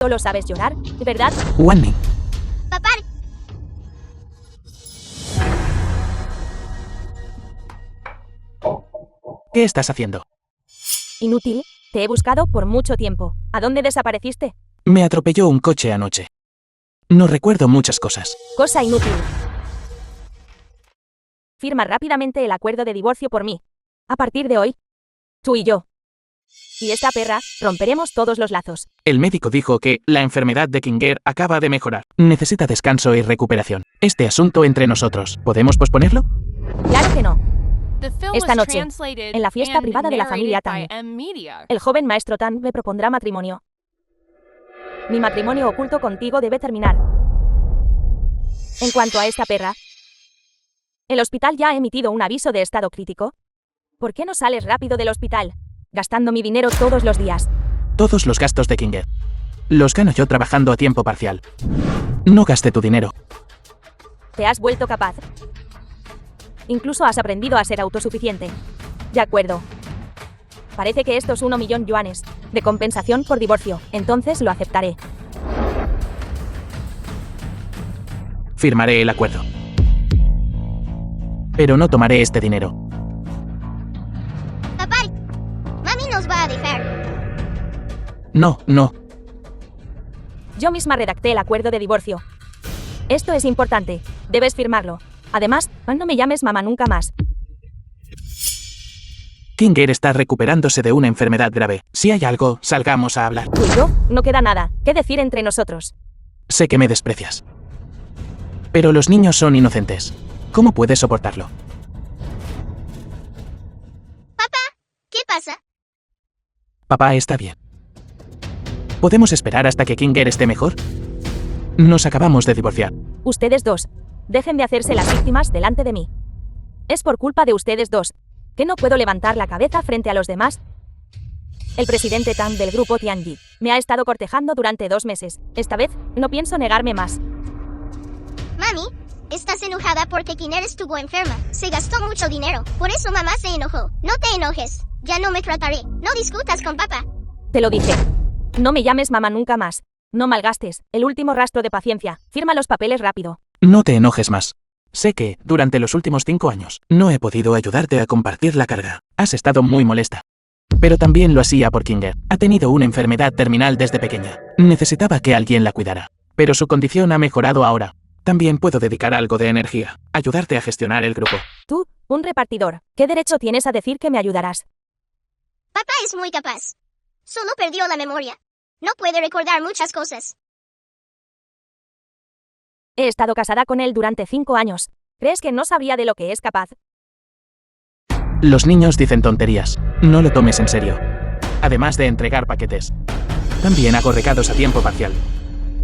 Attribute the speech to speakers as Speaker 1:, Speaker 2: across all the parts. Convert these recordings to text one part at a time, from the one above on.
Speaker 1: Solo sabes llorar, ¿verdad?
Speaker 2: Wanny,
Speaker 3: Papá,
Speaker 2: ¿qué estás haciendo?
Speaker 1: Inútil, te he buscado por mucho tiempo. ¿A dónde desapareciste?
Speaker 2: Me atropelló un coche anoche. No recuerdo muchas cosas.
Speaker 1: Cosa inútil. Firma rápidamente el acuerdo de divorcio por mí. A partir de hoy, tú y yo. Y esta perra, romperemos todos los lazos.
Speaker 2: El médico dijo que la enfermedad de Kinger acaba de mejorar. Necesita descanso y recuperación. Este asunto entre nosotros, ¿podemos posponerlo?
Speaker 1: Claro que no.
Speaker 4: Esta
Speaker 1: Esta noche, en la fiesta privada de la familia Tang, el joven maestro Tang me propondrá matrimonio. Mi matrimonio oculto contigo debe terminar. En cuanto a esta perra, el hospital ya ha emitido un aviso de estado crítico. ¿Por qué no sales rápido del hospital? Gastando mi dinero todos los días.
Speaker 2: Todos los gastos de Kinger los gano yo trabajando a tiempo parcial. No gaste tu dinero.
Speaker 1: ¿Te has vuelto capaz? Incluso has aprendido a ser autosuficiente. De acuerdo. Parece que esto es 1 millón yuanes de compensación por divorcio. Entonces lo aceptaré.
Speaker 2: Firmaré el acuerdo. Pero no tomaré este dinero.
Speaker 3: papá, mami nos va a dejar.
Speaker 2: No.
Speaker 1: Yo misma redacté el acuerdo de divorcio. Esto es importante. Debes firmarlo. Además, no me llames mamá nunca más.
Speaker 2: Kinger está recuperándose de una enfermedad grave. Si hay algo, salgamos a hablar.
Speaker 1: Tú y yo, no queda nada que decir entre nosotros.
Speaker 2: Sé que me desprecias. Pero los niños son inocentes. ¿Cómo puedes soportarlo?
Speaker 3: ¿Qué pasa?
Speaker 2: Papá está bien. ¿Podemos esperar hasta que Kinger esté mejor? Nos acabamos de divorciar.
Speaker 1: Ustedes dos, dejen de hacerse las víctimas delante de mí. Es por culpa de ustedes dos que no puedo levantar la cabeza frente a los demás. El presidente Tang del grupo Tianji me ha estado cortejando durante 2 meses. Esta vez, no pienso negarme más.
Speaker 3: Mami, estás enojada porque Kinder estuvo enferma. Se gastó mucho dinero. Por eso mamá se enojó. No te enojes. Ya no me trataré. No discutas con papá.
Speaker 1: Te lo dije. No me llames mamá nunca más. No malgastes el último rastro de paciencia. Firma los papeles rápido.
Speaker 2: No te enojes más. Sé que, durante los últimos 5 años, no he podido ayudarte a compartir la carga. Has estado muy molesta. Pero también lo hacía por Kinger. Ha tenido una enfermedad terminal desde pequeña. Necesitaba que alguien la cuidara. Pero su condición ha mejorado ahora. También puedo dedicar algo de energía. Ayudarte a gestionar el grupo.
Speaker 1: Tú, un repartidor, ¿qué derecho tienes a decir que me ayudarás?
Speaker 3: Papá es muy capaz. Solo perdió la memoria. No puede recordar muchas cosas.
Speaker 1: He estado casada con él durante 5 años. ¿Crees que no sabría de lo que es capaz?
Speaker 2: Los niños dicen tonterías. No lo tomes en serio. Además de entregar paquetes. También hago recados a tiempo parcial.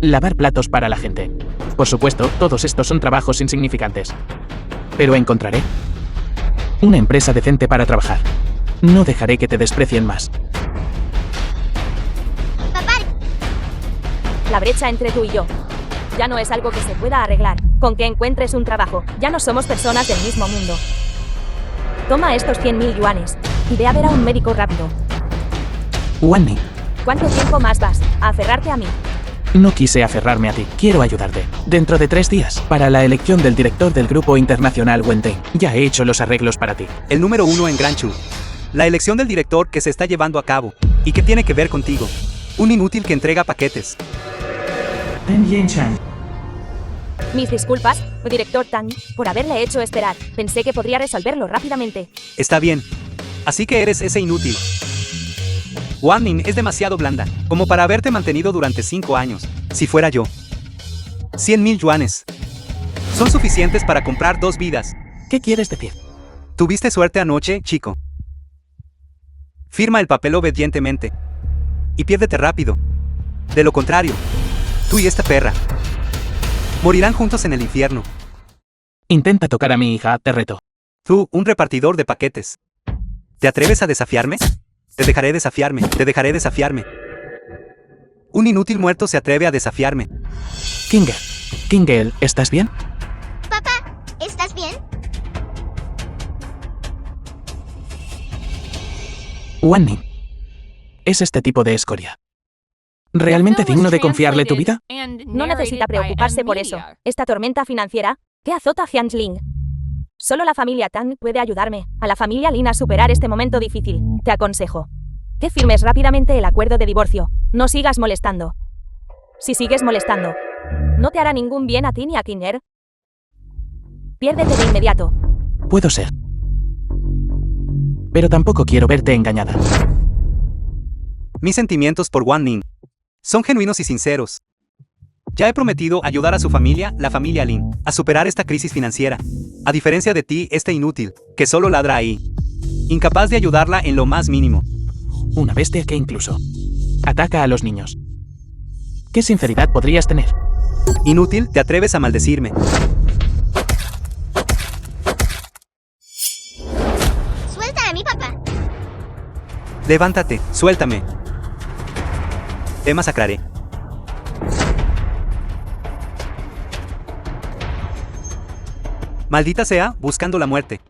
Speaker 2: Lavar platos para la gente. Por supuesto, todos estos son trabajos insignificantes. Pero encontraré una empresa decente para trabajar. No dejaré que te desprecien más.
Speaker 3: Papá,
Speaker 1: La brecha entre tú y yo ya no es algo que se pueda arreglar. Con que encuentres un trabajo, ya no somos personas del mismo mundo. Toma estos 100.000 yuanes y ve a ver a un médico rápido.
Speaker 2: Wanny,
Speaker 1: ¿Cuánto tiempo más vas a aferrarte a mí?
Speaker 2: no quise aferrarme a ti. Quiero ayudarte. Dentro de 3 días, para la elección del director del grupo internacional Wenteng, ya he hecho los arreglos para ti.
Speaker 5: El número 1 en Granchu. La elección del director que se está llevando a cabo. ¿Y qué tiene que ver contigo? Un inútil que entrega paquetes.
Speaker 1: Mis disculpas, director Tang, por haberle hecho esperar. Pensé que podría resolverlo rápidamente.
Speaker 5: Está bien. Así que eres ese inútil. Wanmin es demasiado blanda, como para haberte mantenido durante 5 años. Si fuera yo. 100.000 yuanes. Son suficientes para comprar 2 vidas.
Speaker 2: ¿Qué quieres decir?
Speaker 5: Tuviste suerte anoche, chico. Firma el papel obedientemente. Y piérdete rápido. De lo contrario, tú y esta perra morirán juntos en el infierno.
Speaker 2: Intenta tocar a mi hija, te reto.
Speaker 5: Tú, un repartidor de paquetes. ¿Te atreves a desafiarme? Te dejaré desafiarme. Un inútil muerto se atreve a desafiarme.
Speaker 2: Kinger, ¿estás bien?
Speaker 3: papá, ¿estás bien?
Speaker 2: Wanny. Es este tipo de escoria. ¿Realmente digno de confiarle tu vida?
Speaker 1: No necesita preocuparse por eso. Esta tormenta financiera que azota a Hyunjin. Solo la familia Tang puede ayudarme a la familia Lin a superar este momento difícil. Te aconsejo que firmes rápidamente el acuerdo de divorcio. No sigas molestando. Si sigues molestando, no te hará ningún bien a ti ni a Kinger. Piérdete de inmediato.
Speaker 2: Puedo ser. Pero tampoco quiero verte engañada.
Speaker 5: Mis sentimientos por Wan Ning son genuinos y sinceros. Ya he prometido ayudar a su familia, la familia Lin, a superar esta crisis financiera. A diferencia de ti, este inútil, que solo ladra ahí. Incapaz de ayudarla en lo más mínimo.
Speaker 2: Una bestia que incluso ataca a los niños. ¿Qué sinceridad podrías tener?
Speaker 5: Inútil, te atreves a maldecirme.
Speaker 3: Suelta a mi papá.
Speaker 5: Levántate, suéltame. Te masacraré. Maldita sea, buscando la muerte.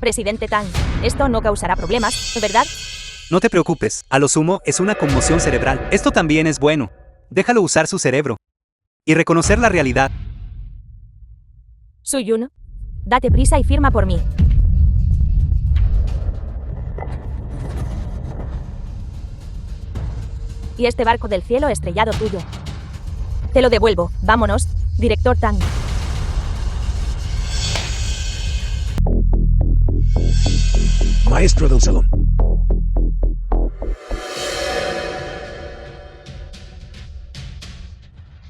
Speaker 1: Presidente Tang, esto no causará problemas, ¿verdad?
Speaker 5: No te preocupes, a lo sumo es una conmoción cerebral. Esto también es bueno. Déjalo usar su cerebro. Y reconocer la realidad.
Speaker 1: Suyun, date prisa y firma por mí. Y este barco del cielo estrellado tuyo. Te lo devuelvo. Vámonos, director Tang.
Speaker 4: Maestro del salón.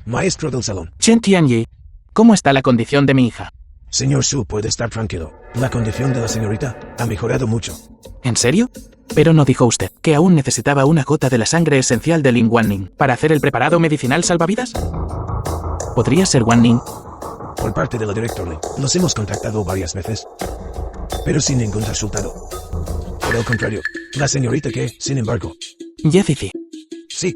Speaker 4: Maestro del salón.
Speaker 2: Chen Tianyi, ¿cómo está la condición de mi hija?
Speaker 4: Señor Su puede estar tranquilo. La condición de la señorita ha mejorado mucho.
Speaker 2: ¿En serio? Pero no dijo usted que aún necesitaba una gota de la sangre esencial de Lin Wanning para hacer el preparado medicinal salvavidas. ¿Podría ser Wanning?
Speaker 4: Por parte de la director Lee, los hemos contactado varias veces, pero sin ningún resultado. Por el contrario, la señorita que, sin embargo...
Speaker 2: Yezizi.
Speaker 4: Sí.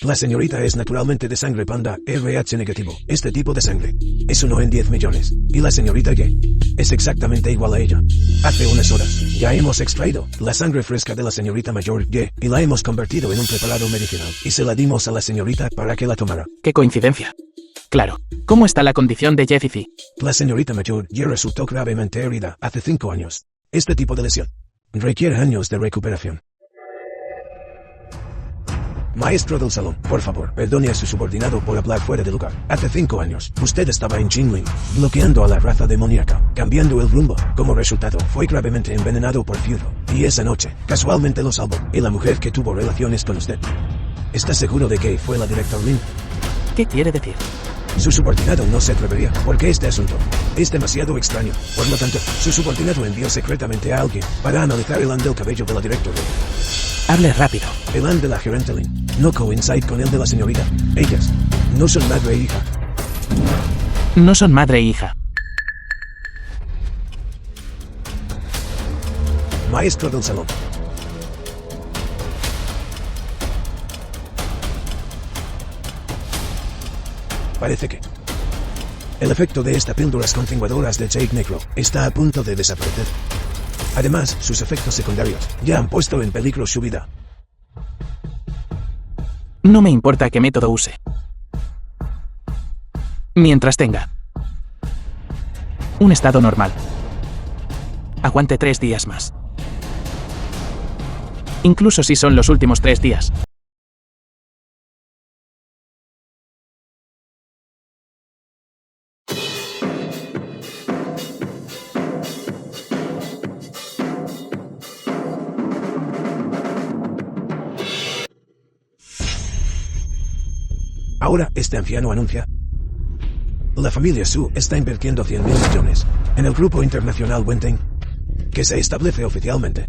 Speaker 4: La señorita es naturalmente de sangre panda, RH negativo. Este tipo de sangre es 1 en 10 millones. Y la señorita Y es exactamente igual a ella. Hace unas horas, ya hemos extraído la sangre fresca de la señorita mayor Y la hemos convertido en un preparado medicinal. Y se la dimos a la señorita para que la tomara.
Speaker 2: ¡Qué coincidencia! Claro. ¿Cómo está la condición de Yezizi?
Speaker 4: La señorita mayor Y resultó gravemente herida hace 5 años. Este tipo de lesión requiere años de recuperación. Maestro del salón, por favor, perdone a su subordinado por hablar fuera de lugar. Hace 5 años, usted estaba en Qinglin, bloqueando a la raza demoníaca, cambiando el rumbo. Como resultado, fue gravemente envenenado por Fiudo. Y esa noche, casualmente lo salvó. Y la mujer que tuvo relaciones con usted. ¿Está seguro de que fue la directora Lin?
Speaker 2: ¿Qué quiere decir?
Speaker 4: Su subordinado no se atrevería, porque este asunto es demasiado extraño. Por lo tanto, su subordinado envió secretamente a alguien para analizar el del cabello de la directora.
Speaker 2: Hable rápido.
Speaker 4: El de la gerente Lin no coincide con el de la señorita. Ellas no son madre e hija.
Speaker 2: No son madre e hija.
Speaker 4: Maestro del salón. Parece que el efecto de estas píldoras continuadoras de Jake Negro está a punto de desaparecer. Además, sus efectos secundarios ya han puesto en peligro su vida.
Speaker 2: No me importa qué método use. Mientras tenga un estado normal. Aguante 3 días más. Incluso si son los últimos 3 días.
Speaker 4: Ahora, este anciano anuncia. La familia Su está invirtiendo 100.000 millones en el grupo internacional Wenteng, que se establece oficialmente.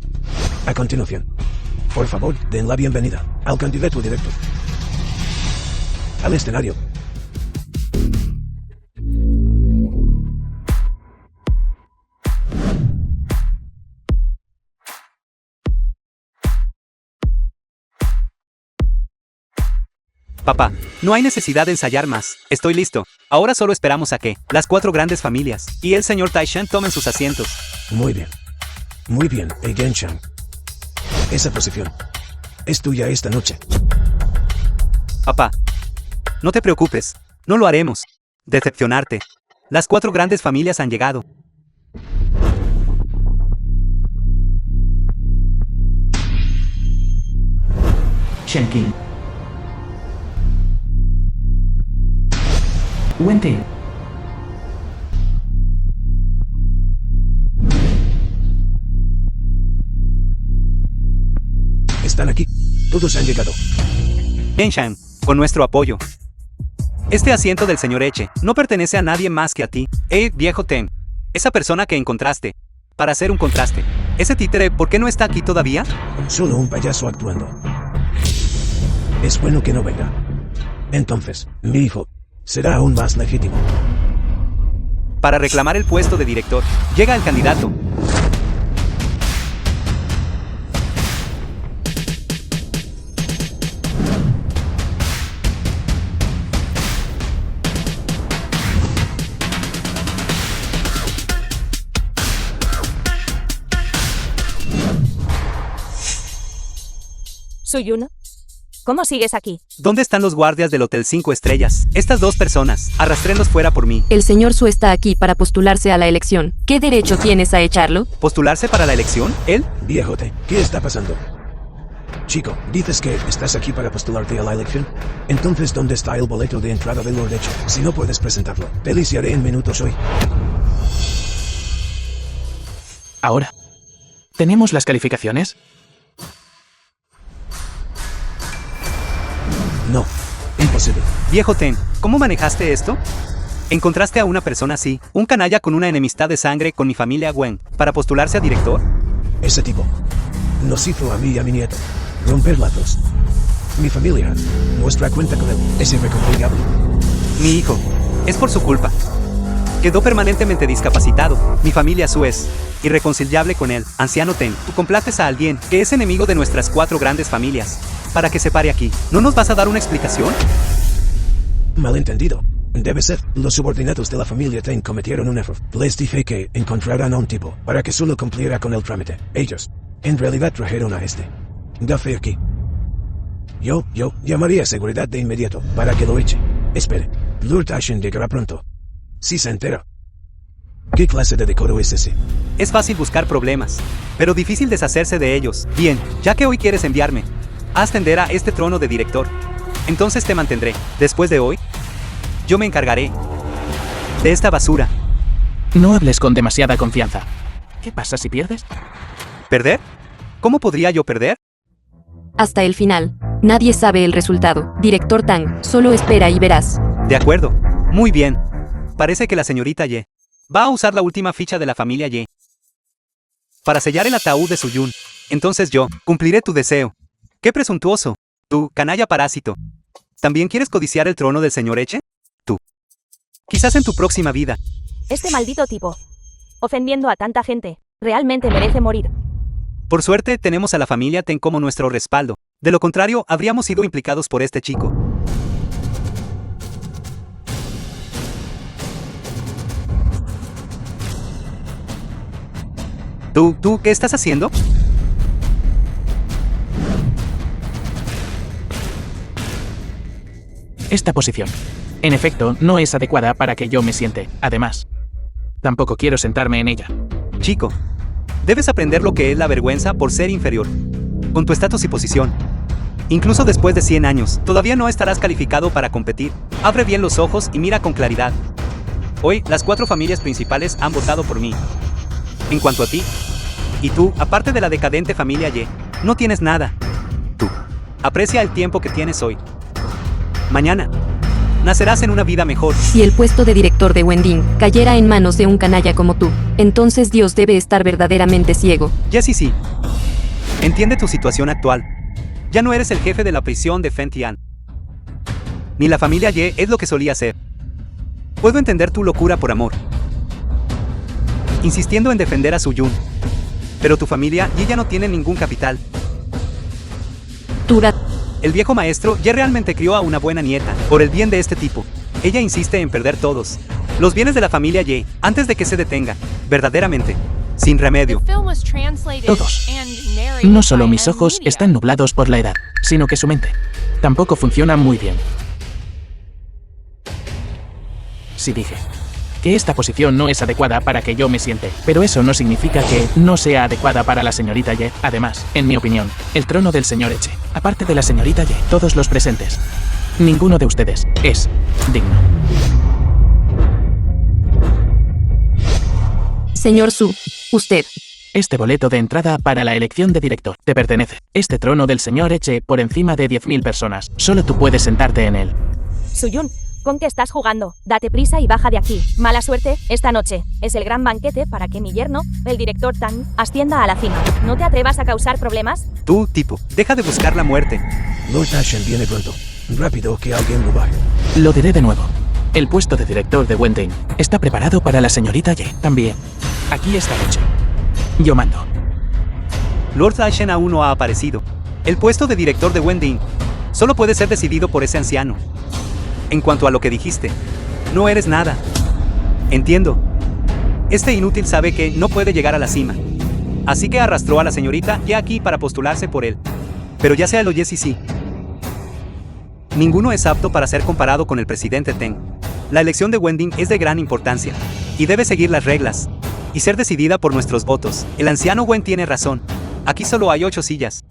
Speaker 4: A continuación, por favor, den la bienvenida al candidato directo al escenario.
Speaker 5: Papá, no hay necesidad de ensayar más. Estoy listo. Ahora solo esperamos a que las 4 grandes familias y el señor Taishan tomen sus asientos.
Speaker 4: Muy bien. Muy bien, Genshan. Esa posición es tuya esta noche.
Speaker 5: Papá, no te preocupes. No lo haremos. Decepcionarte. Las 4 grandes familias han llegado.
Speaker 2: Shenkin. Wenting.
Speaker 4: Están aquí. Todos han llegado.
Speaker 5: Genshan, con nuestro apoyo. Este asiento del señor Eche no pertenece a nadie más que a ti. Viejo Ten. Esa persona que encontraste. Para hacer un contraste. Ese títere, ¿por qué no está aquí todavía?
Speaker 4: Solo un payaso actuando. Es bueno que no venga. Entonces, mi hijo será aún más legítimo.
Speaker 5: Para reclamar el puesto de director, llega el candidato.
Speaker 1: Suyun, ¿cómo sigues aquí?
Speaker 5: ¿Dónde están los guardias del Hotel 5 Estrellas? Estas 2 personas, arrastrenlos fuera por mí.
Speaker 6: El señor Su está aquí para postularse a la elección. ¿Qué derecho tienes a echarlo?
Speaker 5: ¿Postularse para la elección? ¿Él?
Speaker 4: Viejote, ¿qué está pasando? Chico, ¿dices que estás aquí para postularte a la elección? Entonces, ¿dónde está el boleto de entrada del Lord Eche? Si no puedes presentarlo, te lisiaré en minutos hoy.
Speaker 2: Ahora. ¿Tenemos las calificaciones?
Speaker 4: No, imposible.
Speaker 5: Viejo Ten, ¿cómo manejaste esto? ¿Encontraste a una persona así, un canalla con una enemistad de sangre con mi familia Wen, para postularse a director?
Speaker 4: Ese tipo nos hizo a mí y a mi nieto romper lazos. Mi familia, nuestra cuenta con él es irreconciliable.
Speaker 5: Mi hijo, es por su culpa. Quedó permanentemente discapacitado. Mi familia Su es irreconciliable con él. Anciano Ten, tú complaces a alguien que es enemigo de nuestras 4 grandes familias. Para que se pare aquí. ¿No nos vas a dar una explicación?
Speaker 4: Malentendido. Debe ser. Los subordinados de la familia Ten cometieron un error. Les dije que encontraran a un tipo para que solo cumpliera con el trámite. Ellos, en realidad, trajeron a este gafe aquí. Yo llamaría a seguridad de inmediato para que lo eche. Espere. Lord Taishan llegará pronto. Si se entera. ¿Qué clase de decoro es ese?
Speaker 5: Es fácil buscar problemas, pero difícil deshacerse de ellos. Bien, ya que hoy quieres enviarme a ascender a este trono de director, entonces te mantendré. Después de hoy, yo me encargaré de esta basura.
Speaker 2: No hables con demasiada confianza. ¿Qué pasa si pierdes?
Speaker 5: ¿Perder? ¿Cómo podría yo perder?
Speaker 6: Hasta el final. Nadie sabe el resultado. Director Tang, solo espera y verás.
Speaker 5: De acuerdo. Muy bien. Parece que la señorita Ye va a usar la última ficha de la familia Ye para sellar el ataúd de Suyun. Entonces yo cumpliré tu deseo. ¡Qué presuntuoso! Tú, canalla parásito. ¿También quieres codiciar el trono del señor Eche? Tú. Quizás en tu próxima vida.
Speaker 1: Este maldito tipo. Ofendiendo a tanta gente. Realmente merece morir.
Speaker 5: Por suerte, tenemos a la familia Ten como nuestro respaldo. De lo contrario, habríamos sido implicados por este chico. ¿Tú qué estás haciendo?
Speaker 2: Esta posición, en efecto, no es adecuada para que yo me siente. Además, tampoco quiero sentarme en ella.
Speaker 5: Chico, debes aprender lo que es la vergüenza por ser inferior. Con tu estatus y posición. Incluso después de 100 años, todavía no estarás calificado para competir. Abre bien los ojos y mira con claridad. Hoy, las 4 familias principales han votado por mí. En cuanto a ti, y tú, aparte de la decadente familia Ye, no tienes nada. Tú, aprecia el tiempo que tienes hoy. Mañana, nacerás en una vida mejor.
Speaker 6: Si el puesto de director de Wending cayera en manos de un canalla como tú, entonces Dios debe estar verdaderamente ciego.
Speaker 5: Jessie, sí. Entiende tu situación actual. Ya no eres el jefe de la prisión de Fentian. Ni la familia Ye es lo que solía ser. Puedo entender tu locura por amor, insistiendo en defender a Suyun. Pero tu familia Ye ya no tiene ningún capital.
Speaker 6: Tura,
Speaker 5: El viejo maestro ya realmente crió a una buena nieta, por el bien de este tipo. Ella insiste en perder todos los bienes de la familia Ye, antes de que se detenga, verdaderamente, sin remedio.
Speaker 2: Todos. No solo mis ojos están nublados por la edad, sino que su mente tampoco funciona muy bien. Sí dije que esta posición no es adecuada para que yo me siente, pero eso no significa que no sea adecuada para la señorita Ye. Además, en mi opinión, el trono del señor Eche, aparte de la señorita Ye, todos los presentes, ninguno de ustedes es digno.
Speaker 6: Señor Su, usted.
Speaker 2: Este boleto de entrada para la elección de director te pertenece. Este trono del señor Eche por encima de 10.000 personas. Solo tú puedes sentarte en él.
Speaker 1: Suyun, ¿con qué estás jugando? Date prisa y baja de aquí. Mala suerte, esta noche es el gran banquete para que mi yerno, el director Tang, ascienda a la cima. ¿No te atrevas a causar problemas?
Speaker 5: Tú, tipo, deja de buscar la muerte.
Speaker 4: Lord Ashen viene pronto. Rápido, que alguien lo baje.
Speaker 2: Lo diré de nuevo. El puesto de director de Wending está preparado para la señorita Ye. También. Aquí esta noche. Yo mando.
Speaker 5: Lord Ashen aún no ha aparecido. El puesto de director de Wending solo puede ser decidido por ese anciano. En cuanto a lo que dijiste, no eres nada. Entiendo. Este inútil sabe que no puede llegar a la cima. Así que arrastró a la señorita Ye aquí para postularse por él. Pero ya sea lo yes y sí. Ninguno es apto para ser comparado con el presidente Teng. La elección de Wending es de gran importancia, y debe seguir las reglas, y ser decidida por nuestros votos. El anciano Wen tiene razón. Aquí solo hay 8 sillas,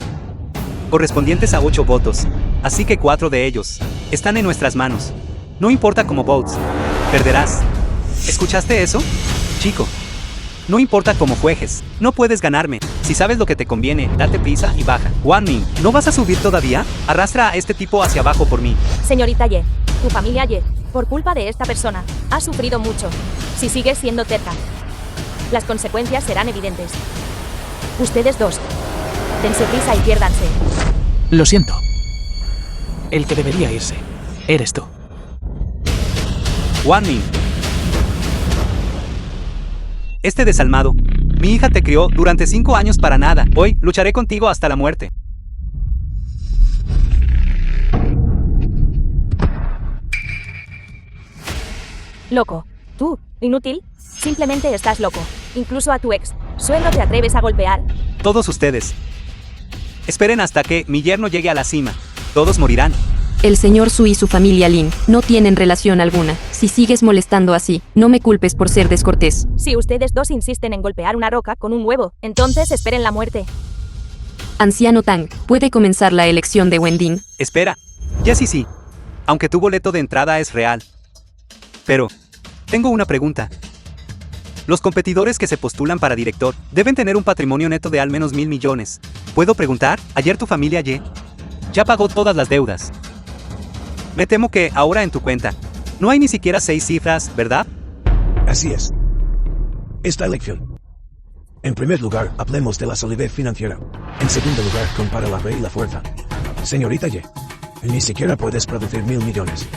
Speaker 5: correspondientes a 8 votos, así que 4 de ellos están en nuestras manos. No importa cómo votes, perderás. ¿Escuchaste eso, chico? No importa cómo juegues, no puedes ganarme. Si sabes lo que te conviene, date prisa y baja. Wanmin, ¿no vas a subir todavía? Arrastra a este tipo hacia abajo por mí.
Speaker 1: Señorita Ye, tu familia Ye, por culpa de esta persona, ha sufrido mucho. Si sigues siendo terca, las consecuencias serán evidentes. Ustedes dos, dense prisa y piérdanse.
Speaker 2: Lo siento. El que debería irse eres tú.
Speaker 5: Wanmin. Este desalmado. Mi hija te crió durante 5 años para nada. Hoy lucharé contigo hasta la muerte.
Speaker 1: Loco. Tú, inútil, simplemente estás loco. Incluso a tu ex suegro te atreves a golpear.
Speaker 5: Todos ustedes. Esperen hasta que mi yerno llegue a la cima. Todos morirán.
Speaker 6: El señor Su y su familia Lin no tienen relación alguna. Si sigues molestando así, no me culpes por ser descortés.
Speaker 1: Si ustedes dos insisten en golpear una roca con un huevo, entonces esperen la muerte.
Speaker 6: Anciano Tang, ¿puede comenzar la elección de Wending?
Speaker 5: Espera. Ya sí. Aunque tu boleto de entrada es real. Pero, tengo una pregunta. Los competidores que se postulan para director deben tener un patrimonio neto de al menos 1.000 millones. ¿Puedo preguntar? Ayer tu familia Ye ya pagó todas las deudas. Me temo que ahora en tu cuenta no hay ni siquiera 6 cifras, ¿verdad?
Speaker 4: Así es. Esta elección. En primer lugar, hablemos de la solidez financiera. En segundo lugar, compara la fe y la fuerza. Señorita Ye, ni siquiera puedes producir 1.000 millones.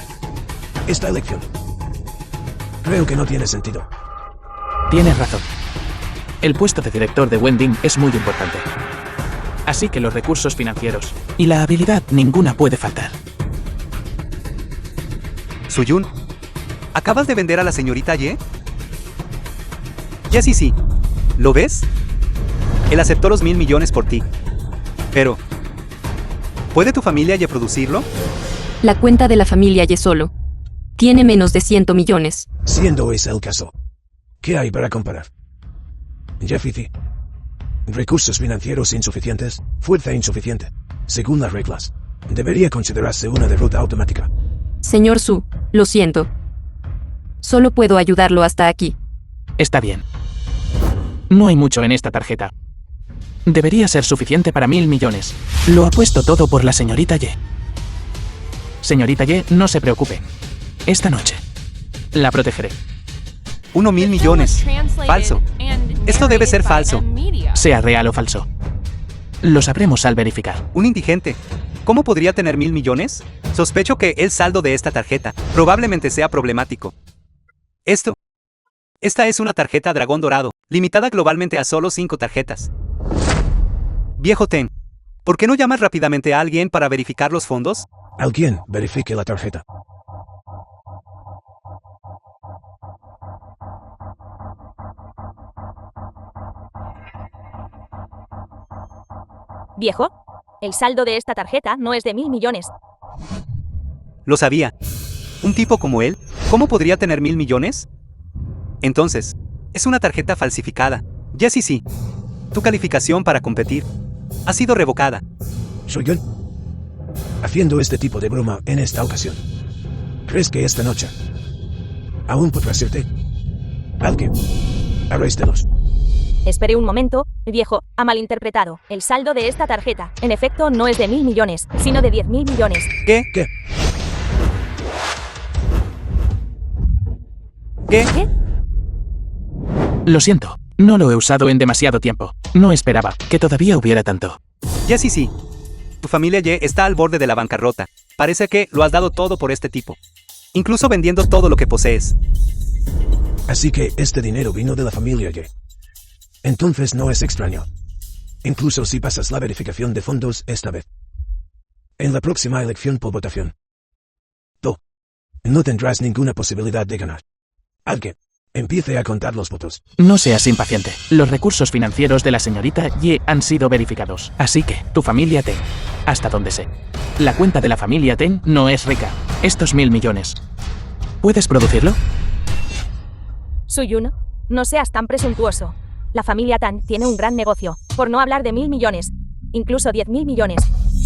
Speaker 4: Esta elección. Creo que no tiene sentido.
Speaker 2: Tienes razón. El puesto de director de Wending es muy importante. Así que los recursos financieros y la habilidad ninguna puede faltar.
Speaker 5: Suyun, ¿acabas de vender a la señorita Ye? Ya sí. ¿Lo ves? Él aceptó los 1.000 millones por ti. Pero, ¿puede tu familia Ye producirlo?
Speaker 6: La cuenta de la familia Ye solo tiene menos de 100 millones.
Speaker 4: Siendo ese el caso, ¿qué hay para comparar? Jeffy, recursos financieros insuficientes, fuerza insuficiente. Según las reglas, debería considerarse una derrota automática.
Speaker 6: Señor Su, lo siento. Solo puedo ayudarlo hasta aquí.
Speaker 2: Está bien. No hay mucho en esta tarjeta. Debería ser suficiente para 1.000 millones. Lo apuesto todo por la señorita Ye. Señorita Ye, no se preocupe. Esta noche la protegeré.
Speaker 5: 1.000 millones. Falso. Esto debe ser falso.
Speaker 2: Sea real o falso. Lo sabremos al verificar.
Speaker 5: Un indigente. ¿Cómo podría tener 1.000 millones? Sospecho que el saldo de esta tarjeta probablemente sea problemático. Esta es una tarjeta dragón dorado, limitada globalmente a solo 5 tarjetas. Viejo Ten, ¿Por qué no llamas rápidamente a alguien para verificar los fondos?
Speaker 4: Alguien verifique la tarjeta.
Speaker 1: Viejo, el saldo de esta tarjeta no es de 1.000 millones.
Speaker 5: Lo sabía. ¿Un tipo como él? ¿Cómo podría tener 1.000 millones? Entonces, es una tarjeta falsificada. Jesse, sí. Tu calificación para competir ha sido revocada.
Speaker 4: Soy yo. Haciendo este tipo de broma en esta ocasión. ¿Crees que esta noche aún podrás irte? Alguien, arréstelos.
Speaker 1: Espere un momento, viejo, ha malinterpretado. El saldo de esta tarjeta, en efecto, no es de 1.000 millones, sino de 10.000 millones.
Speaker 5: ¿Qué?
Speaker 4: ¿Qué?
Speaker 5: ¿Qué?
Speaker 1: ¿Qué?
Speaker 2: Lo siento, no lo he usado en demasiado tiempo. No esperaba que todavía hubiera tanto.
Speaker 5: Jesse, sí. Tu familia Ye está al borde de la bancarrota. Parece que lo has dado todo por este tipo. Incluso vendiendo todo lo que posees.
Speaker 4: Así que este dinero vino de la familia Ye. Entonces no es extraño. Incluso si pasas la verificación de fondos esta vez. En la próxima elección por votación. Tú no tendrás ninguna posibilidad de ganar. Alguien empiece a contar los votos.
Speaker 2: No seas impaciente. Los recursos financieros de la señorita Ye han sido verificados. Así que, tu familia Ten, hasta donde sé. La cuenta de la familia Ten no es rica. Estos 1.000 millones. ¿Puedes producirlo?
Speaker 1: Suyun, no seas tan presuntuoso. La familia Tan tiene un gran negocio, por no hablar de 1.000 millones. Incluso 10.000 millones.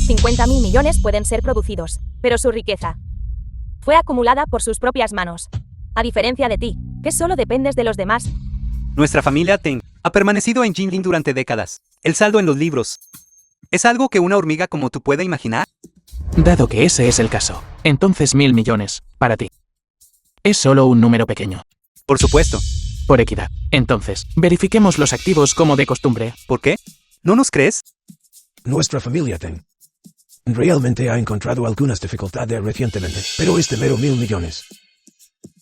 Speaker 1: 50.000 millones pueden ser producidos, pero su riqueza fue acumulada por sus propias manos. A diferencia de ti, que solo dependes de los demás.
Speaker 5: Nuestra familia Ten ha permanecido en Jinling durante décadas. El saldo en los libros ¿es algo que una hormiga como tú puede imaginar?
Speaker 2: Dado que ese es el caso, entonces 1.000 millones, para ti, es solo un número pequeño.
Speaker 5: Por supuesto.
Speaker 2: Por equidad. Entonces, verifiquemos los activos como de costumbre.
Speaker 5: ¿Por qué? ¿No nos crees?
Speaker 4: Nuestra familia Ten realmente ha encontrado algunas dificultades recientemente, pero este mero 1.000 millones,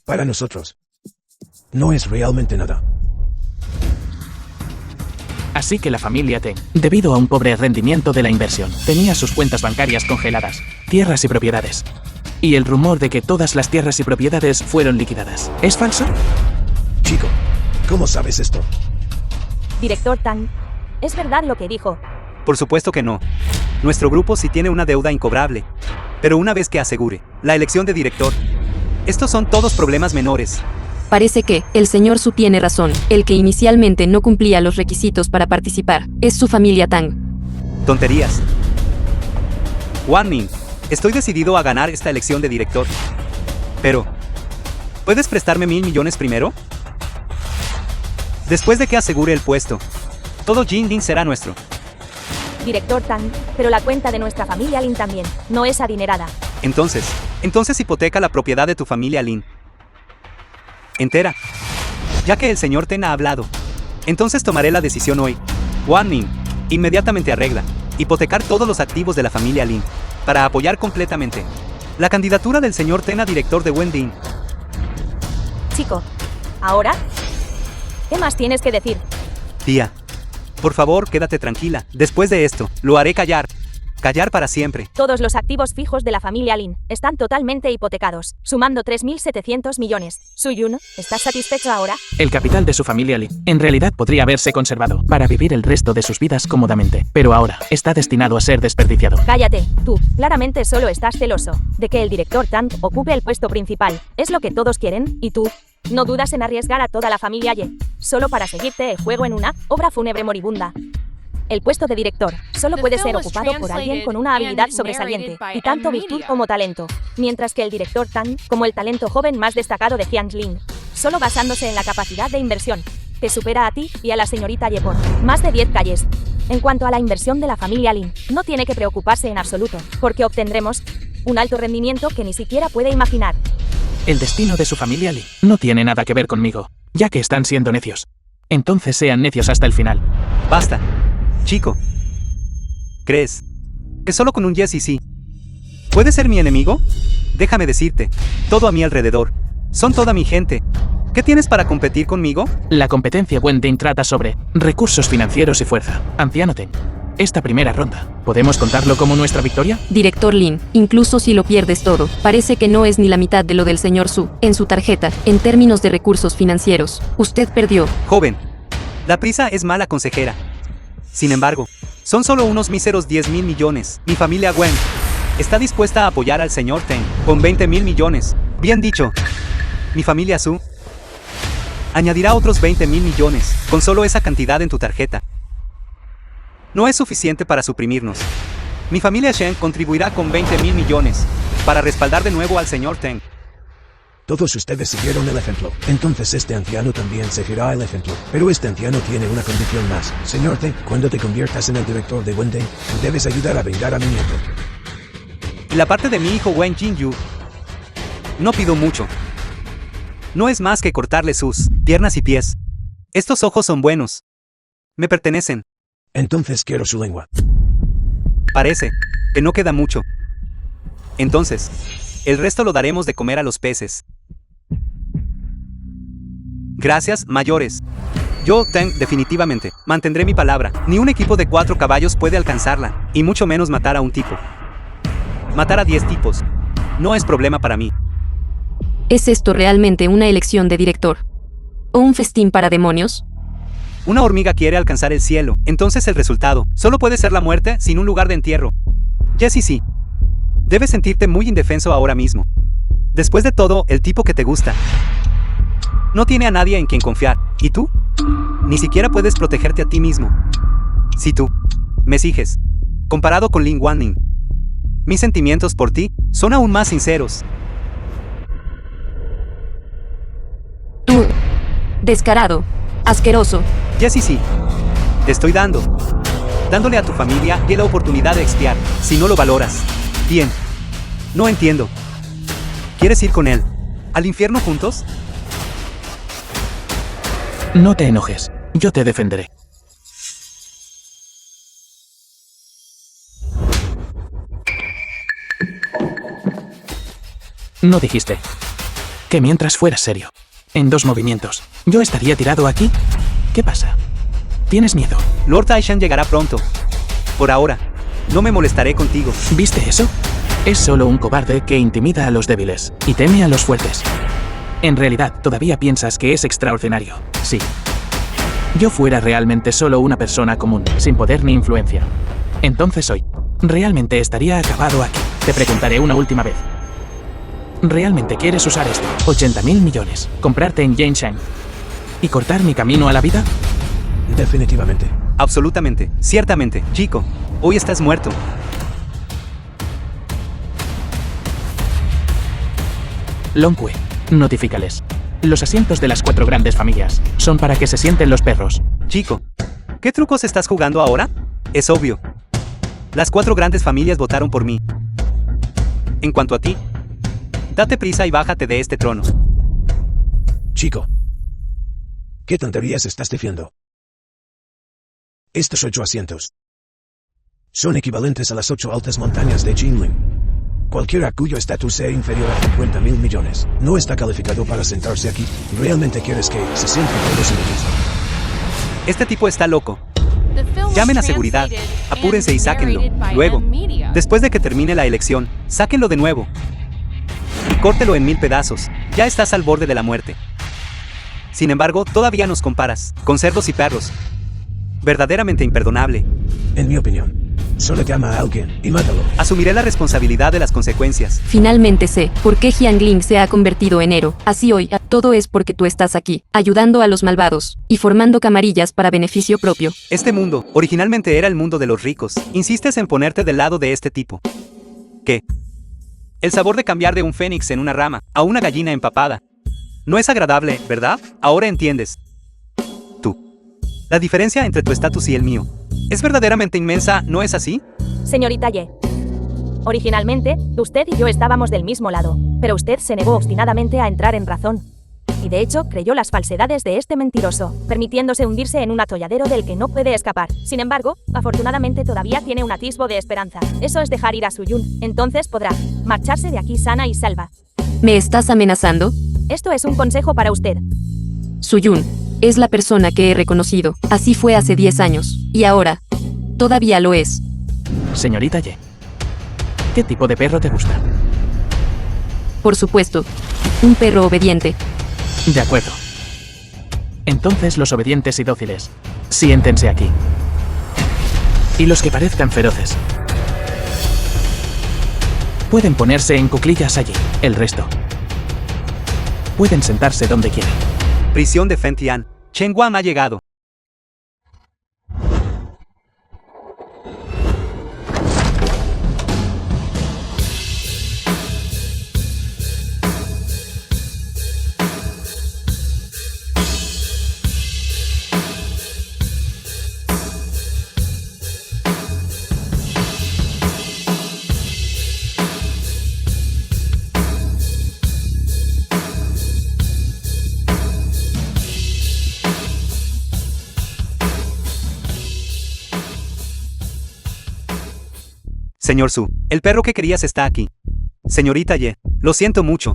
Speaker 4: para nosotros, no es realmente nada.
Speaker 2: Así que la familia Ten, debido a un pobre rendimiento de la inversión, tenía sus cuentas bancarias congeladas, tierras y propiedades. Y el rumor de que todas las tierras y propiedades fueron liquidadas. ¿Es falso?
Speaker 4: Chico, ¿cómo sabes esto?
Speaker 1: Director Tan, ¿es verdad lo que dijo?
Speaker 5: Por supuesto que no. Nuestro grupo sí tiene una deuda incobrable. Pero una vez que asegure la elección de director, estos son todos problemas menores.
Speaker 6: Parece que, el señor Su tiene razón, el que inicialmente no cumplía los requisitos para participar, es su familia Tang.
Speaker 5: Tonterías. Warning, estoy decidido a ganar esta elección de director. Pero, ¿puedes prestarme 1.000 millones primero? Después de que asegure el puesto, todo Jinling será nuestro.
Speaker 1: Director Tan, pero la cuenta de nuestra familia Lin también, no es adinerada.
Speaker 5: Entonces hipoteca la propiedad de tu familia Lin entera. Ya que el señor Ten ha hablado, entonces tomaré la decisión hoy. Warning, inmediatamente arregla, hipotecar todos los activos de la familia Lin, para apoyar completamente la candidatura del señor Ten a director de Wending.
Speaker 1: Chico, ¿ahora? ¿Qué más tienes que decir?
Speaker 5: Tía, por favor, quédate tranquila. Después de esto, lo haré callar. Callar para siempre.
Speaker 1: Todos los activos fijos de la familia Lin están totalmente hipotecados, sumando 3.700 millones. Suyun, ¿estás satisfecho ahora?
Speaker 2: El capital de su familia Lin en realidad podría haberse conservado para vivir el resto de sus vidas cómodamente, pero ahora está destinado a ser desperdiciado.
Speaker 1: Cállate, tú, claramente solo estás celoso de que el director Tan ocupe el puesto principal. Es lo que todos quieren, y tú no dudas en arriesgar a toda la familia Ye, solo para seguirte el juego en una obra fúnebre moribunda. El puesto de director solo puede ser ocupado por alguien con una habilidad sobresaliente, y tanto virtud como talento, mientras que el director Tan, como el talento joven más destacado de Jiangling, solo basándose en la capacidad de inversión, te supera a ti y a la señorita Ye por más de 10 calles. En cuanto a la inversión de la familia Lin, no tiene que preocuparse en absoluto, porque obtendremos un alto rendimiento que ni siquiera puede imaginar.
Speaker 2: El destino de su familia Lin no tiene nada que ver conmigo, ya que están siendo necios. Entonces sean necios hasta el final.
Speaker 5: Basta. Chico, ¿crees que solo con un yes y sí puedes ser mi enemigo? Déjame decirte, todo a mi alrededor son toda mi gente. ¿Qué tienes para competir conmigo?
Speaker 2: La competencia Wending trata sobre recursos financieros y fuerza. Anciano Ten, esta primera ronda. ¿Podemos contarlo como nuestra victoria?
Speaker 6: Director Lin, incluso si lo pierdes todo, parece que no es ni la mitad de lo del señor Su. En su tarjeta, en términos de recursos financieros, usted perdió.
Speaker 5: Joven, la prisa es mala consejera. Sin embargo, son solo unos míseros 10.000 millones. Mi familia Wen está dispuesta a apoyar al señor Teng con 20.000 millones. Bien dicho. Mi familia Su añadirá otros 20.000 millones con solo esa cantidad en tu tarjeta. No es suficiente para suprimirnos. Mi familia Shen contribuirá con 20.000 millones para respaldar de nuevo al señor Teng.
Speaker 4: Todos ustedes siguieron el ejemplo. Entonces este anciano también seguirá el ejemplo. Pero este anciano tiene una condición más. Señor Teng, cuando te conviertas en el director de Wendeng, debes ayudar a vengar a mi nieto.
Speaker 5: Y la parte de mi hijo Wen Jinyu, no pido mucho. No es más que cortarle sus piernas y pies. Estos ojos son buenos. Me pertenecen.
Speaker 4: Entonces quiero su lengua.
Speaker 5: Parece que no queda mucho. Entonces, el resto lo daremos de comer a los peces. Gracias, mayores. Yo, Teng, definitivamente, mantendré mi palabra. Ni un equipo de 4 caballos puede alcanzarla, y mucho menos matar a un tipo. Matar a 10 tipos no es problema para mí.
Speaker 6: ¿Es esto realmente una elección de director? ¿O un festín para demonios?
Speaker 5: Una hormiga quiere alcanzar el cielo, entonces el resultado solo puede ser la muerte sin un lugar de entierro. Jessie, sí. Debes sentirte muy indefenso ahora mismo. Después de todo, el tipo que te gusta no tiene a nadie en quien confiar. ¿Y tú? Ni siquiera puedes protegerte a ti mismo. Si tú me sigues, comparado con Lin Wanning, mis sentimientos por ti son aún más sinceros.
Speaker 6: Tú. Descarado. Asqueroso.
Speaker 5: Jessie, sí. Te estoy dándole a tu familia y la oportunidad de expiar, si no lo valoras. Bien. No entiendo. ¿Quieres ir con él al infierno juntos?
Speaker 2: No te enojes. Yo te defenderé. No dijiste que mientras fueras serio, en 2 movimientos, yo estaría tirado aquí. ¿Qué pasa? ¿Tienes miedo?
Speaker 5: Lord Taishan llegará pronto. Por ahora, no me molestaré contigo.
Speaker 2: ¿Viste eso? Es solo un cobarde que intimida a los débiles y teme a los fuertes. En realidad, todavía piensas que es extraordinario. Sí. Yo fuera realmente solo una persona común, sin poder ni influencia. Entonces hoy, realmente estaría acabado aquí. Te preguntaré una última vez. ¿Realmente quieres usar esto? 80.000 millones. Comprarte en Yanshan y cortar mi camino a la vida?
Speaker 4: Definitivamente.
Speaker 5: Absolutamente. Ciertamente. Chico, hoy estás muerto.
Speaker 2: Longkue, notifícales. Los asientos de las 4 grandes familias son para que se sienten los perros.
Speaker 5: Chico, ¿qué trucos estás jugando ahora? Es obvio. Las 4 grandes familias votaron por mí. En cuanto a ti, date prisa y bájate de este trono.
Speaker 4: Chico, ¿qué tonterías estás diciendo? Estos 8 asientos son equivalentes a las 8 altas montañas de Jinling. Cualquiera cuyo estatus sea inferior a 50.000 millones no está calificado para sentarse aquí. ¿Realmente quieres que se sienten todos en el mismo?
Speaker 5: Este tipo está loco. Llamen a seguridad, apúrense y sáquenlo. Luego, después de que termine la elección, sáquenlo de nuevo. Y córtelo en 1000 pedazos. Ya estás al borde de la muerte. Sin embargo, todavía nos comparas con cerdos y perros. Verdaderamente imperdonable.
Speaker 4: En mi opinión, solo llama a alguien y mátalo.
Speaker 5: Asumiré la responsabilidad de las consecuencias.
Speaker 6: Finalmente sé por qué Jiangling se ha convertido en héroe. Así hoy, todo es porque tú estás aquí, ayudando a los malvados y formando camarillas para beneficio propio.
Speaker 5: Este mundo, originalmente era el mundo de los ricos. Insistes en ponerte del lado de este tipo. ¿Qué? El sabor de cambiar de un fénix en una rama a una gallina empapada. No es agradable, ¿verdad? Ahora entiendes. Tú. La diferencia entre tu estatus y el mío es verdaderamente inmensa, ¿no es así?
Speaker 1: Señorita Ye. Originalmente, usted y yo estábamos del mismo lado, pero usted se negó obstinadamente a entrar en razón. Y de hecho, creyó las falsedades de este mentiroso, permitiéndose hundirse en un atolladero del que no puede escapar. Sin embargo, afortunadamente todavía tiene un atisbo de esperanza. Eso es dejar ir a Suyun. Entonces podrá marcharse de aquí sana y salva.
Speaker 6: ¿Me estás amenazando?
Speaker 1: Esto es un consejo para usted.
Speaker 6: Suyun es la persona que he reconocido. Así fue hace 10 años. Y ahora, Todavía lo es.
Speaker 2: Señorita Ye, ¿qué tipo de perro te gusta?
Speaker 6: Por supuesto. Un perro obediente.
Speaker 2: De acuerdo. Entonces los obedientes y dóciles, siéntense aquí. Y los que parezcan feroces, pueden ponerse en cuclillas allí. El resto pueden sentarse donde quieran.
Speaker 5: Prisión de Fengtian. Chen Guan ha llegado. Señor Su, el perro que querías está aquí. Señorita Ye, lo siento mucho.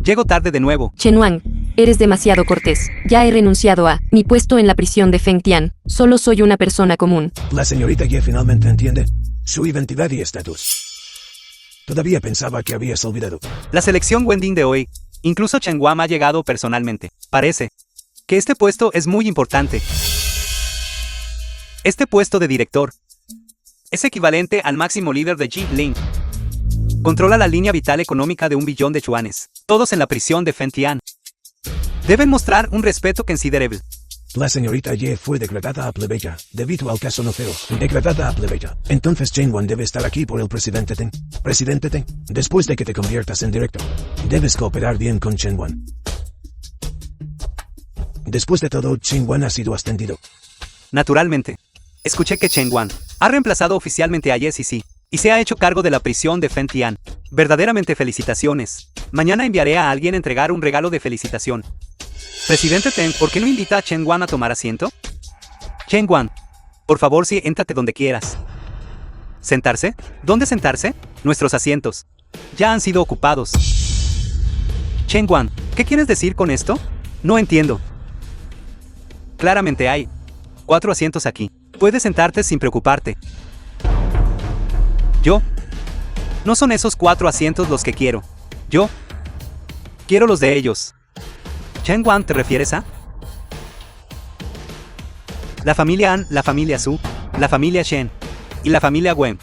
Speaker 5: Llego tarde de nuevo.
Speaker 6: Chen Wang, eres demasiado cortés. Ya he renunciado a mi puesto en la prisión de Fengtian. Solo soy una persona común.
Speaker 4: La señorita Ye finalmente entiende su identidad y estatus. Todavía pensaba que habías olvidado.
Speaker 5: La selección Wending de hoy, incluso Chen Guan ha llegado personalmente. Parece que este puesto es muy importante. Este puesto de director es equivalente al máximo líder de Ji Ling. Controla la línea vital económica de 1 billón de yuanes. Todos en la prisión de Fengtian deben mostrar un respeto considerable.
Speaker 4: La señorita Ye fue degradada a plebeya, debido al caso Nocero. Degradada a plebeya. Entonces Chen Wan debe estar aquí por el presidente Teng. Presidente Teng, después de que te conviertas en director, debes cooperar bien con Chen Wan. Después de todo, Chen Wan ha sido ascendido.
Speaker 5: Naturalmente. Escuché que Chen Wan ha reemplazado oficialmente a Ye Zizi y se ha hecho cargo de la prisión de Fengtian. Verdaderamente felicitaciones. Mañana enviaré a alguien a entregar un regalo de felicitación. Presidente Teng, ¿por qué no invita a Chen Wan a tomar asiento? Chen Wan, por favor, sí, éntrate donde quieras. ¿Sentarse? ¿Dónde sentarse? Nuestros asientos ya han sido ocupados. Chen Wan, ¿qué quieres decir con esto? No entiendo. Claramente hay 4 asientos aquí. Puedes sentarte sin preocuparte. Yo. No son esos 4 asientos los que quiero. Yo quiero los de ellos. Chen Wan, ¿te refieres a? La familia An, la familia Su, la familia Shen y la familia Wen.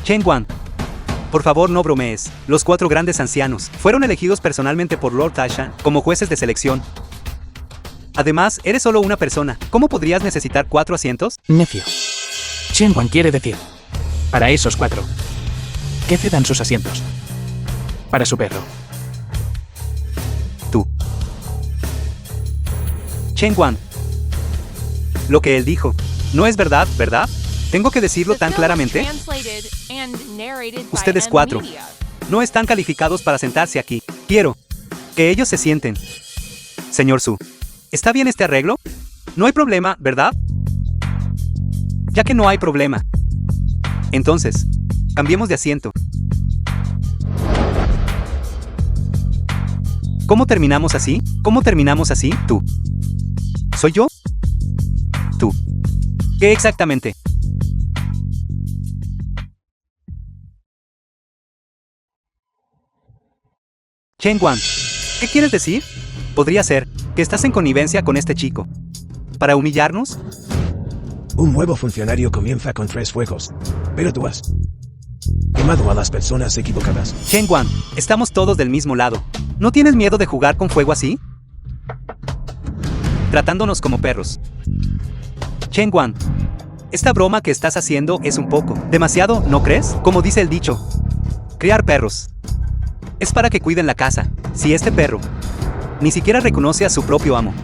Speaker 5: Chen Wan, por favor no bromees. Los 4 grandes ancianos fueron elegidos personalmente por Lord Tasha como jueces de selección. Además, eres solo una persona. ¿Cómo podrías necesitar 4 asientos?
Speaker 2: Necio. Chen Wan quiere decir, para esos 4, que cedan sus asientos. Para su perro.
Speaker 5: Tú. Chen Wan. Lo que él dijo, no es verdad, ¿verdad? ¿Tengo que decirlo tan claramente? Ustedes 4 no están calificados para sentarse aquí. Quiero que ellos se sienten. Señor Su, ¿está bien este arreglo? No hay problema, ¿verdad? Ya que no hay problema, entonces, cambiemos de asiento. ¿Cómo terminamos así? ¿Cómo terminamos así? Tú. ¿Soy yo? Tú. ¿Qué exactamente? Chen Wan, ¿qué quieres decir? Podría ser que estás en connivencia con este chico. ¿Para humillarnos?
Speaker 4: Un nuevo funcionario comienza con 3 fuegos. Pero tú has quemado a las personas equivocadas.
Speaker 5: Chen Wan, estamos todos del mismo lado. ¿No tienes miedo de jugar con fuego así? Tratándonos como perros. Chen Wan, esta broma que estás haciendo es un poco demasiado, ¿no crees? Como dice el dicho, criar perros es para que cuiden la casa. Si este perro ni siquiera reconoce a su propio amo,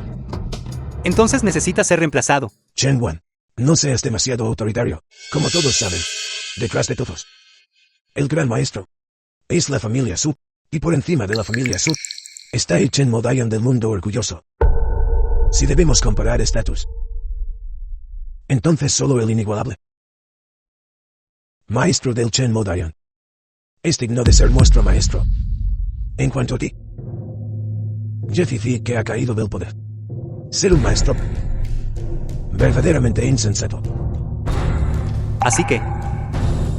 Speaker 5: entonces necesita ser reemplazado.
Speaker 4: Chen Wan, no seas demasiado autoritario. Como todos saben, detrás de todos, el gran maestro es la familia Su, y por encima de la familia Su está el Chen Modayan del mundo orgulloso. Si debemos comparar estatus, entonces solo el inigualable maestro del Chen Modayan es digno de ser nuestro maestro. En cuanto a ti, Ye Zizi, que ha caído del poder, ser un maestro Verdaderamente insensato.
Speaker 5: Así que,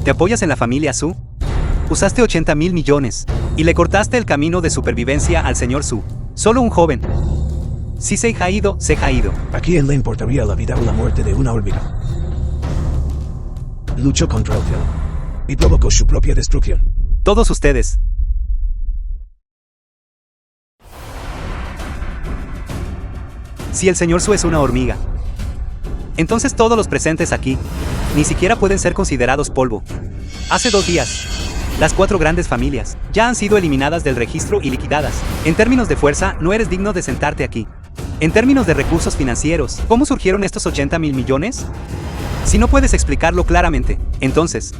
Speaker 5: ¿te apoyas en la familia Su? Usaste 80.000 millones y le cortaste el camino de supervivencia al señor Su. Solo un joven. Si se ha ido, se ha ido.
Speaker 4: ¿A quién le importaría la vida o la muerte de una hormiga? Luchó contra el cielo y provocó su propia destrucción.
Speaker 5: Todos ustedes. Si el señor Su es una hormiga, entonces todos los presentes aquí ni siquiera pueden ser considerados polvo. Hace 2 días, las 4 grandes familias ya han sido eliminadas del registro y liquidadas. En términos de fuerza, no eres digno de sentarte aquí. En términos de recursos financieros, ¿cómo surgieron estos 80.000 millones? Si no puedes explicarlo claramente, entonces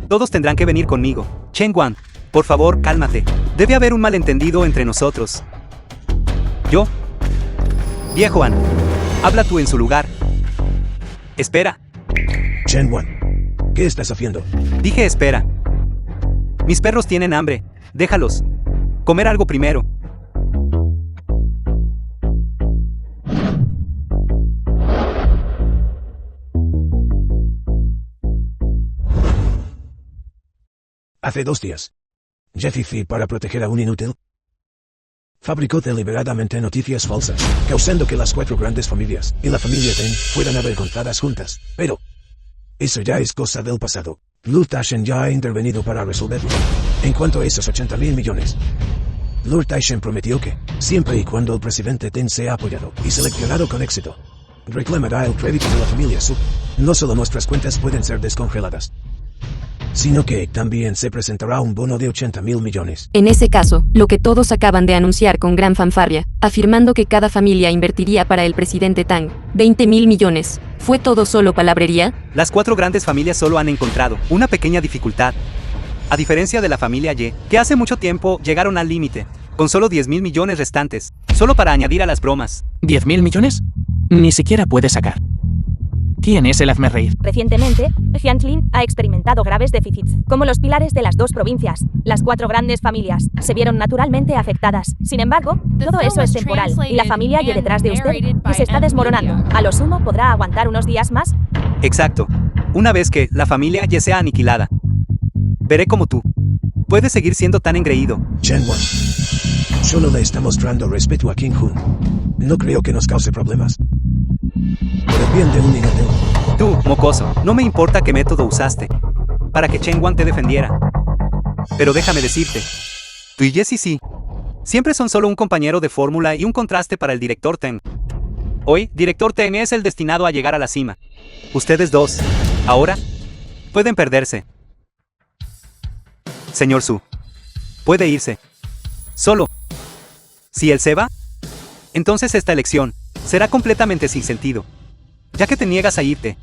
Speaker 5: todos tendrán que venir conmigo. Chen Guan, por favor, cálmate. Debe haber un malentendido entre nosotros. Yo. Viejo An, habla tú en su lugar. Espera.
Speaker 4: Chen Wan, ¿qué estás haciendo?
Speaker 5: Dije espera. Mis perros tienen hambre. Déjalos comer algo primero.
Speaker 4: Hace 2 días, Jeffy Fee, para proteger a un inútil, fabricó deliberadamente noticias falsas, causando que las 4 grandes familias y la familia Ten fueran avergonzadas juntas. Pero eso ya es cosa del pasado. Lord Taishen ya ha intervenido para resolverlo. En cuanto a esos 80.000 millones, Lord Taishen prometió que, siempre y cuando el presidente Ten sea apoyado y seleccionado con éxito, reclamará el crédito de la familia Su. No solo nuestras cuentas pueden ser descongeladas, sino que también se presentará un bono de 80.000 millones.
Speaker 6: En ese caso, lo que todos acaban de anunciar con gran fanfarria, afirmando que cada familia invertiría para el presidente Tang 20.000 millones, ¿fue todo solo palabrería?
Speaker 5: Las 4 grandes familias solo han encontrado una pequeña dificultad. A diferencia de la familia Ye, que hace mucho tiempo llegaron al límite, con solo 10.000 millones restantes, solo para añadir a las bromas.
Speaker 2: ¿10.000 millones? Ni siquiera puede sacar. ¿Quién es el hazme reír?
Speaker 1: Recientemente, Jiangling ha experimentado graves déficits. Como los pilares de las 2 provincias, las 4 grandes familias se vieron naturalmente afectadas. Sin embargo, todo eso es temporal, y la familia Ye detrás de usted, que se está desmoronando, a lo sumo podrá aguantar unos días más.
Speaker 5: Exacto. Una vez que la familia Ye sea aniquilada, veré como tú puedes seguir siendo tan engreído.
Speaker 4: Chen Wan, solo le está mostrando respeto a King Hun. No creo que nos cause problemas. Por el bien de un inútil.
Speaker 5: Tú, mocoso, no me importa qué método usaste para que Chen Wan te defendiera. Pero déjame decirte, tú y Jessie sí. Siempre son solo un compañero de fórmula y un contraste para el director Ten. Hoy, director Ten es el destinado a llegar a la cima. Ustedes 2, ahora, pueden perderse. Señor Su, puede irse. Solo. Si él se va, entonces esta elección será completamente sin sentido, ya que te niegas a irte.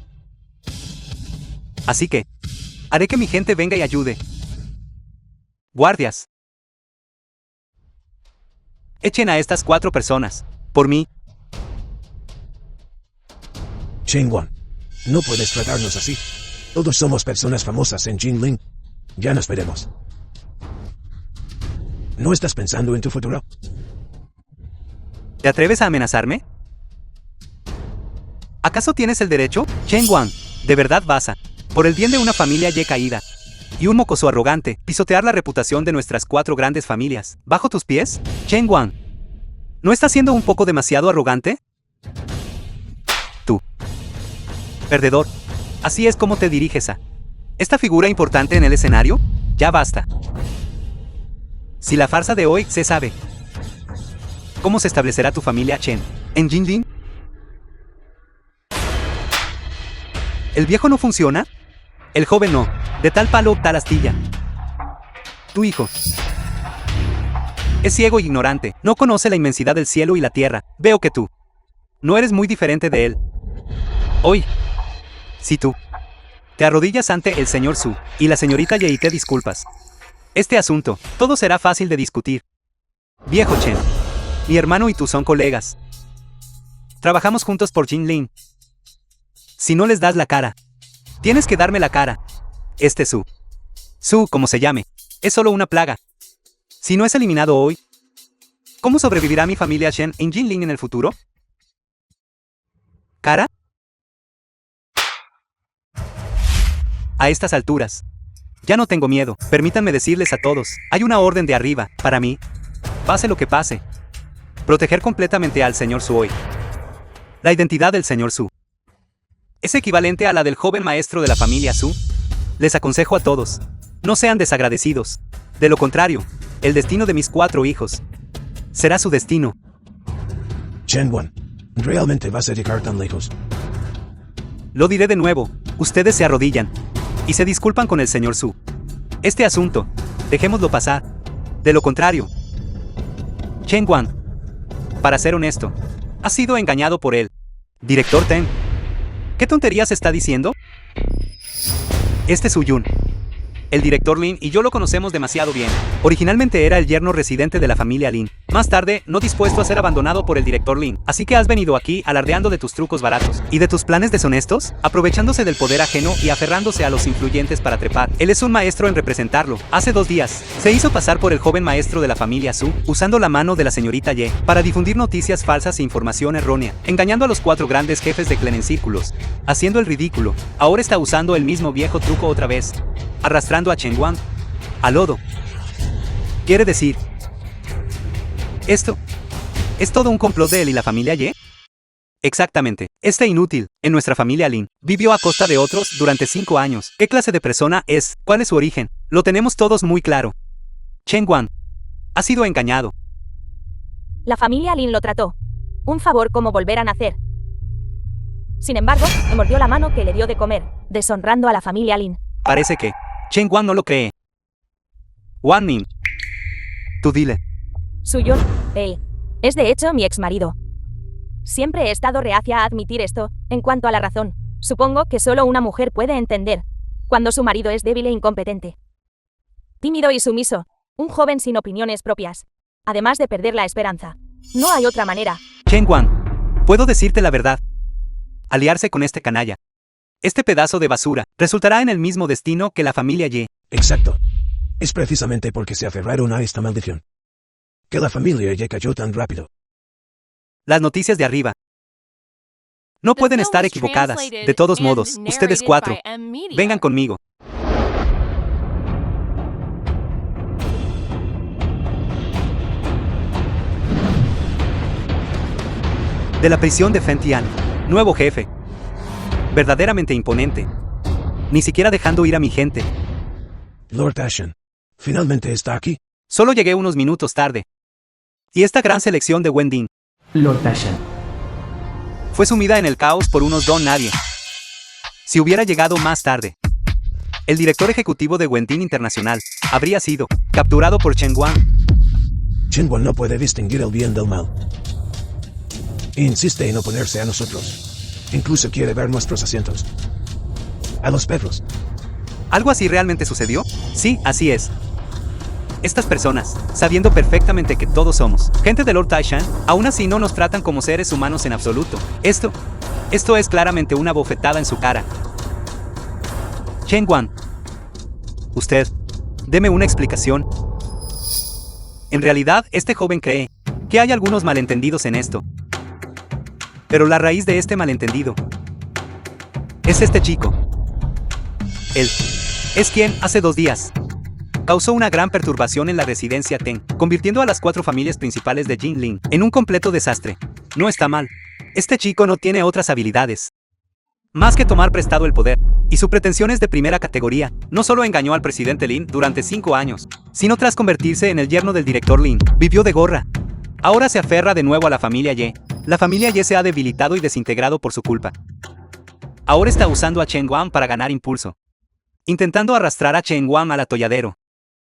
Speaker 5: Así que haré que mi gente venga y ayude. Guardias, echen a estas 4 personas, por mí.
Speaker 4: Chen Wan, no puedes tratarnos así. Todos somos personas famosas en Jinling. Ya nos veremos. ¿No estás pensando en tu futuro?
Speaker 5: ¿Te atreves a amenazarme? ¿Acaso tienes el derecho? Chen Wan, ¿de verdad vas a, por el bien de una familia Ye caída y un mocoso arrogante, pisotear la reputación de nuestras 4 grandes familias bajo tus pies? Chen Wan, ¿no estás siendo un poco demasiado arrogante? Tú, perdedor, ¿así es como te diriges a esta figura importante en el escenario? Ya basta. Si la farsa de hoy se sabe, ¿cómo se establecerá tu familia Chen en Jinling? ¿El viejo no funciona? El joven no. De tal palo, tal astilla. Tu hijo es ciego e ignorante. No conoce la inmensidad del cielo y la tierra. Veo que tú no eres muy diferente de él. Hoy, si tú te arrodillas ante el señor Su y la señorita Ye y te disculpas, este asunto, todo será fácil de discutir. Viejo Chen, mi hermano y tú son colegas. Trabajamos juntos por Jinling. Si no les das la cara, tienes que darme la cara. Este Su, como se llame, es solo una plaga. Si no es eliminado hoy, ¿cómo sobrevivirá mi familia Shen en Jinling en el futuro? ¿Cara? A estas alturas, ya no tengo miedo. Permítanme decirles a todos, hay una orden de arriba, para mí. Pase lo que pase. Proteger completamente al señor Su hoy. La identidad del señor Su es equivalente a la del joven maestro de la familia Su. Les aconsejo a todos, no sean desagradecidos. De lo contrario, el destino de mis 4 hijos será su destino.
Speaker 4: Chen Wan, ¿realmente vas a llegar tan lejos?
Speaker 5: Lo diré de nuevo, ustedes se arrodillan y se disculpan con el señor Su. Este asunto, dejémoslo pasar. De lo contrario, Chen Wan, para ser honesto, ha sido engañado por él. Director Ten, ¿qué tonterías está diciendo? Este es Suyun. El director Lin y yo lo conocemos demasiado bien. Originalmente era el yerno residente de la familia Lin. Más tarde, no dispuesto a ser abandonado por el director Lin. Así que has venido aquí alardeando de tus trucos baratos. ¿Y de tus planes deshonestos? Aprovechándose del poder ajeno y aferrándose a los influyentes para trepar. Él es un maestro en representarlo. Hace 2 días, se hizo pasar por el joven maestro de la familia Su, usando la mano de la señorita Ye, para difundir noticias falsas e información errónea, engañando a los 4 grandes jefes de clan en círculos, haciendo el ridículo. Ahora está usando el mismo viejo truco otra vez, arrastrando a Chen Wan al lodo. Quiere decir, ¿esto es todo un complot de él y la familia Ye? Exactamente. Este inútil, en nuestra familia Lin, vivió a costa de otros durante 5 años. ¿Qué clase de persona es? ¿Cuál es su origen? Lo tenemos todos muy claro. Chen Wan ha sido engañado.
Speaker 1: La familia Lin lo trató. Un favor como volver a nacer. Sin embargo, le mordió la mano que le dio de comer, deshonrando a la familia Lin.
Speaker 5: Parece que Chen Wan no lo cree. Wan Ning, tú dile.
Speaker 1: Suyun, él, es de hecho mi exmarido. Siempre he estado reacia a admitir esto, en cuanto a la razón. Supongo que solo una mujer puede entender cuando su marido es débil e incompetente. Tímido y sumiso, un joven sin opiniones propias. Además de perder la esperanza. No hay otra manera.
Speaker 5: Chen Wan, puedo decirte la verdad. Aliarse con este canalla, este pedazo de basura, resultará en el mismo destino que la familia Ye.
Speaker 4: Exacto. Es precisamente porque se aferraron a esta maldición que la familia Ye cayó tan rápido.
Speaker 5: Las noticias de arriba no pueden estar equivocadas. De todos modos, ustedes 4, vengan conmigo. De la prisión de Fentian, nuevo jefe. Verdaderamente imponente. Ni siquiera dejando ir a mi gente.
Speaker 4: Lord Ashen, ¿finalmente está aquí?
Speaker 5: Solo llegué unos minutos tarde. Y esta gran selección de Wending
Speaker 2: Lord Ashen.
Speaker 5: fue sumida en el caos por unos don nadie. Si hubiera llegado más tarde, el director ejecutivo de Wending Internacional habría sido capturado por Chen Wan.
Speaker 4: Chen Wan no puede distinguir el bien del mal. Insiste en oponerse a nosotros. Incluso quiere ver nuestros asientos. A los perros.
Speaker 5: ¿Algo así realmente sucedió? Sí, así es. Estas personas, sabiendo perfectamente que todos somos gente de Lord Taishan, aún así no nos tratan como seres humanos en absoluto. Esto es claramente una bofetada en su cara. Chen Wan, usted, deme una explicación. En realidad, este joven cree que hay algunos malentendidos en esto. Pero la raíz de este malentendido es este chico. Él es quien, hace 2 días, causó una gran perturbación en la residencia Ten, convirtiendo a las 4 familias principales de Jinling en un completo desastre. No está mal. Este chico no tiene otras habilidades más que tomar prestado el poder, y su pretensión es de primera categoría. No solo engañó al presidente Lin durante 5 años, sino tras convertirse en el yerno del director Lin, vivió de gorra. Ahora se aferra de nuevo a la familia Ye. La familia Ye se ha debilitado y desintegrado por su culpa. Ahora está usando a Chen Wan para ganar impulso, intentando arrastrar a Chen Wan al atolladero.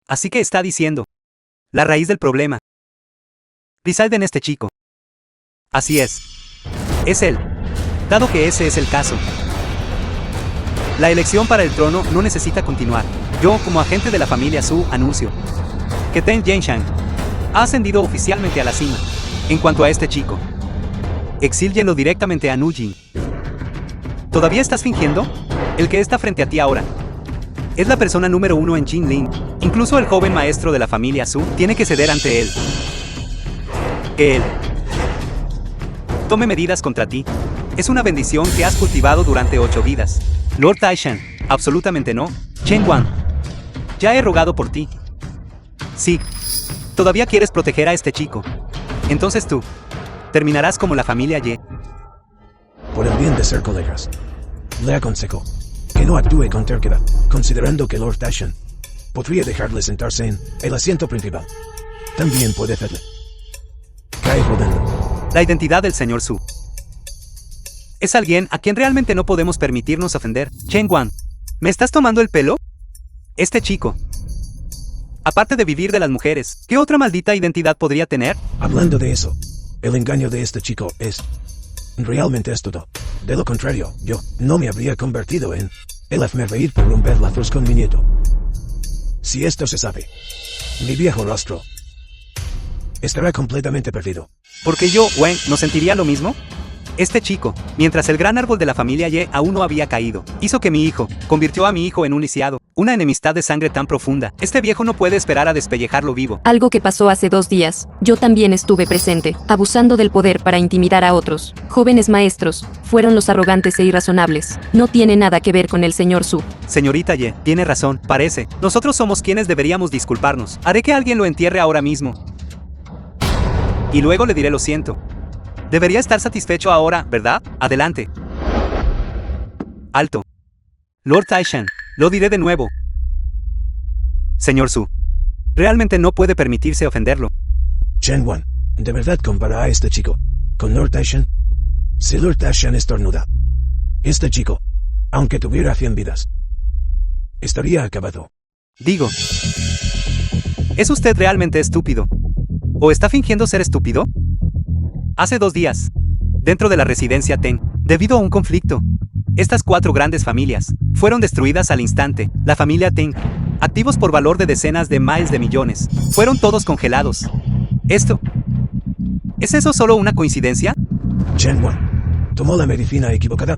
Speaker 5: Así que está diciendo, la raíz del problema reside en este chico. Así es él. Dado que ese es el caso, la elección para el trono no necesita continuar. Yo, como agente de la familia Su, anuncio que Ten Jianshan ha ascendido oficialmente a la cima. En cuanto a este chico, exílienlo directamente a Nujin. ¿Todavía estás fingiendo? El que está frente a ti ahora es la persona número 1 en Jinling. Incluso el joven maestro de la familia Su tiene que ceder ante él. Que él tome medidas contra ti es una bendición que has cultivado durante 8 vidas. Lord Taishan, Absolutamente no. Chen Wan. Ya he rogado por ti. Sí. Todavía quieres proteger a este chico. Entonces tú terminarás como la familia Ye.
Speaker 4: Por el bien de ser colegas, le aconsejo que no actúe con terquedad, considerando que Lord Tashan podría dejarle sentarse en el asiento principal. También puede hacerle caer rodando.
Speaker 5: La identidad del señor Su es alguien a quien realmente no podemos permitirnos ofender. Chen Wan, ¿me estás tomando el pelo? Este chico, aparte de vivir de las mujeres, ¿qué otra maldita identidad podría tener?
Speaker 4: Hablando de eso, el engaño de este chico es realmente astuto. De lo contrario, yo no me habría convertido en el hazmerreír por romper lazos con mi nieto. Si esto se sabe, mi viejo rostro estará completamente perdido.
Speaker 5: Porque yo, Wen, ¿no sentiría lo mismo? Este chico, mientras el gran árbol de la familia Ye aún no había caído, hizo que mi hijo, convirtió a mi hijo en un lisiado, una enemistad de sangre tan profunda. Este viejo no puede esperar a despellejarlo vivo.
Speaker 6: Algo que pasó hace 2 días. Yo también estuve presente, abusando del poder para intimidar a otros. Jóvenes maestros, fueron los arrogantes e irrazonables. No tiene nada que ver con el señor Su.
Speaker 5: Señorita Ye, tiene razón, parece. Nosotros somos quienes deberíamos disculparnos. Haré que alguien lo entierre ahora mismo. Y luego le diré lo siento. Debería estar satisfecho ahora, ¿verdad? Adelante. Alto. Lord Taishan, lo diré de nuevo. Señor Su, realmente no puede permitirse ofenderlo.
Speaker 4: Chen Wan, ¿de verdad compara a este chico con Lord Tashan? Si Lord Tashan estornuda, este chico, aunque tuviera 100 vidas, estaría acabado.
Speaker 5: Digo, ¿es usted realmente estúpido? ¿O está fingiendo ser estúpido? Hace 2 días, dentro de la residencia Ten, debido a un conflicto, estas 4 grandes familias fueron destruidas al instante. La familia Ten, activos por valor de decenas de miles de millones, fueron todos congelados. ¿Es eso solo una coincidencia?
Speaker 4: Chen Wan tomó la medicina equivocada.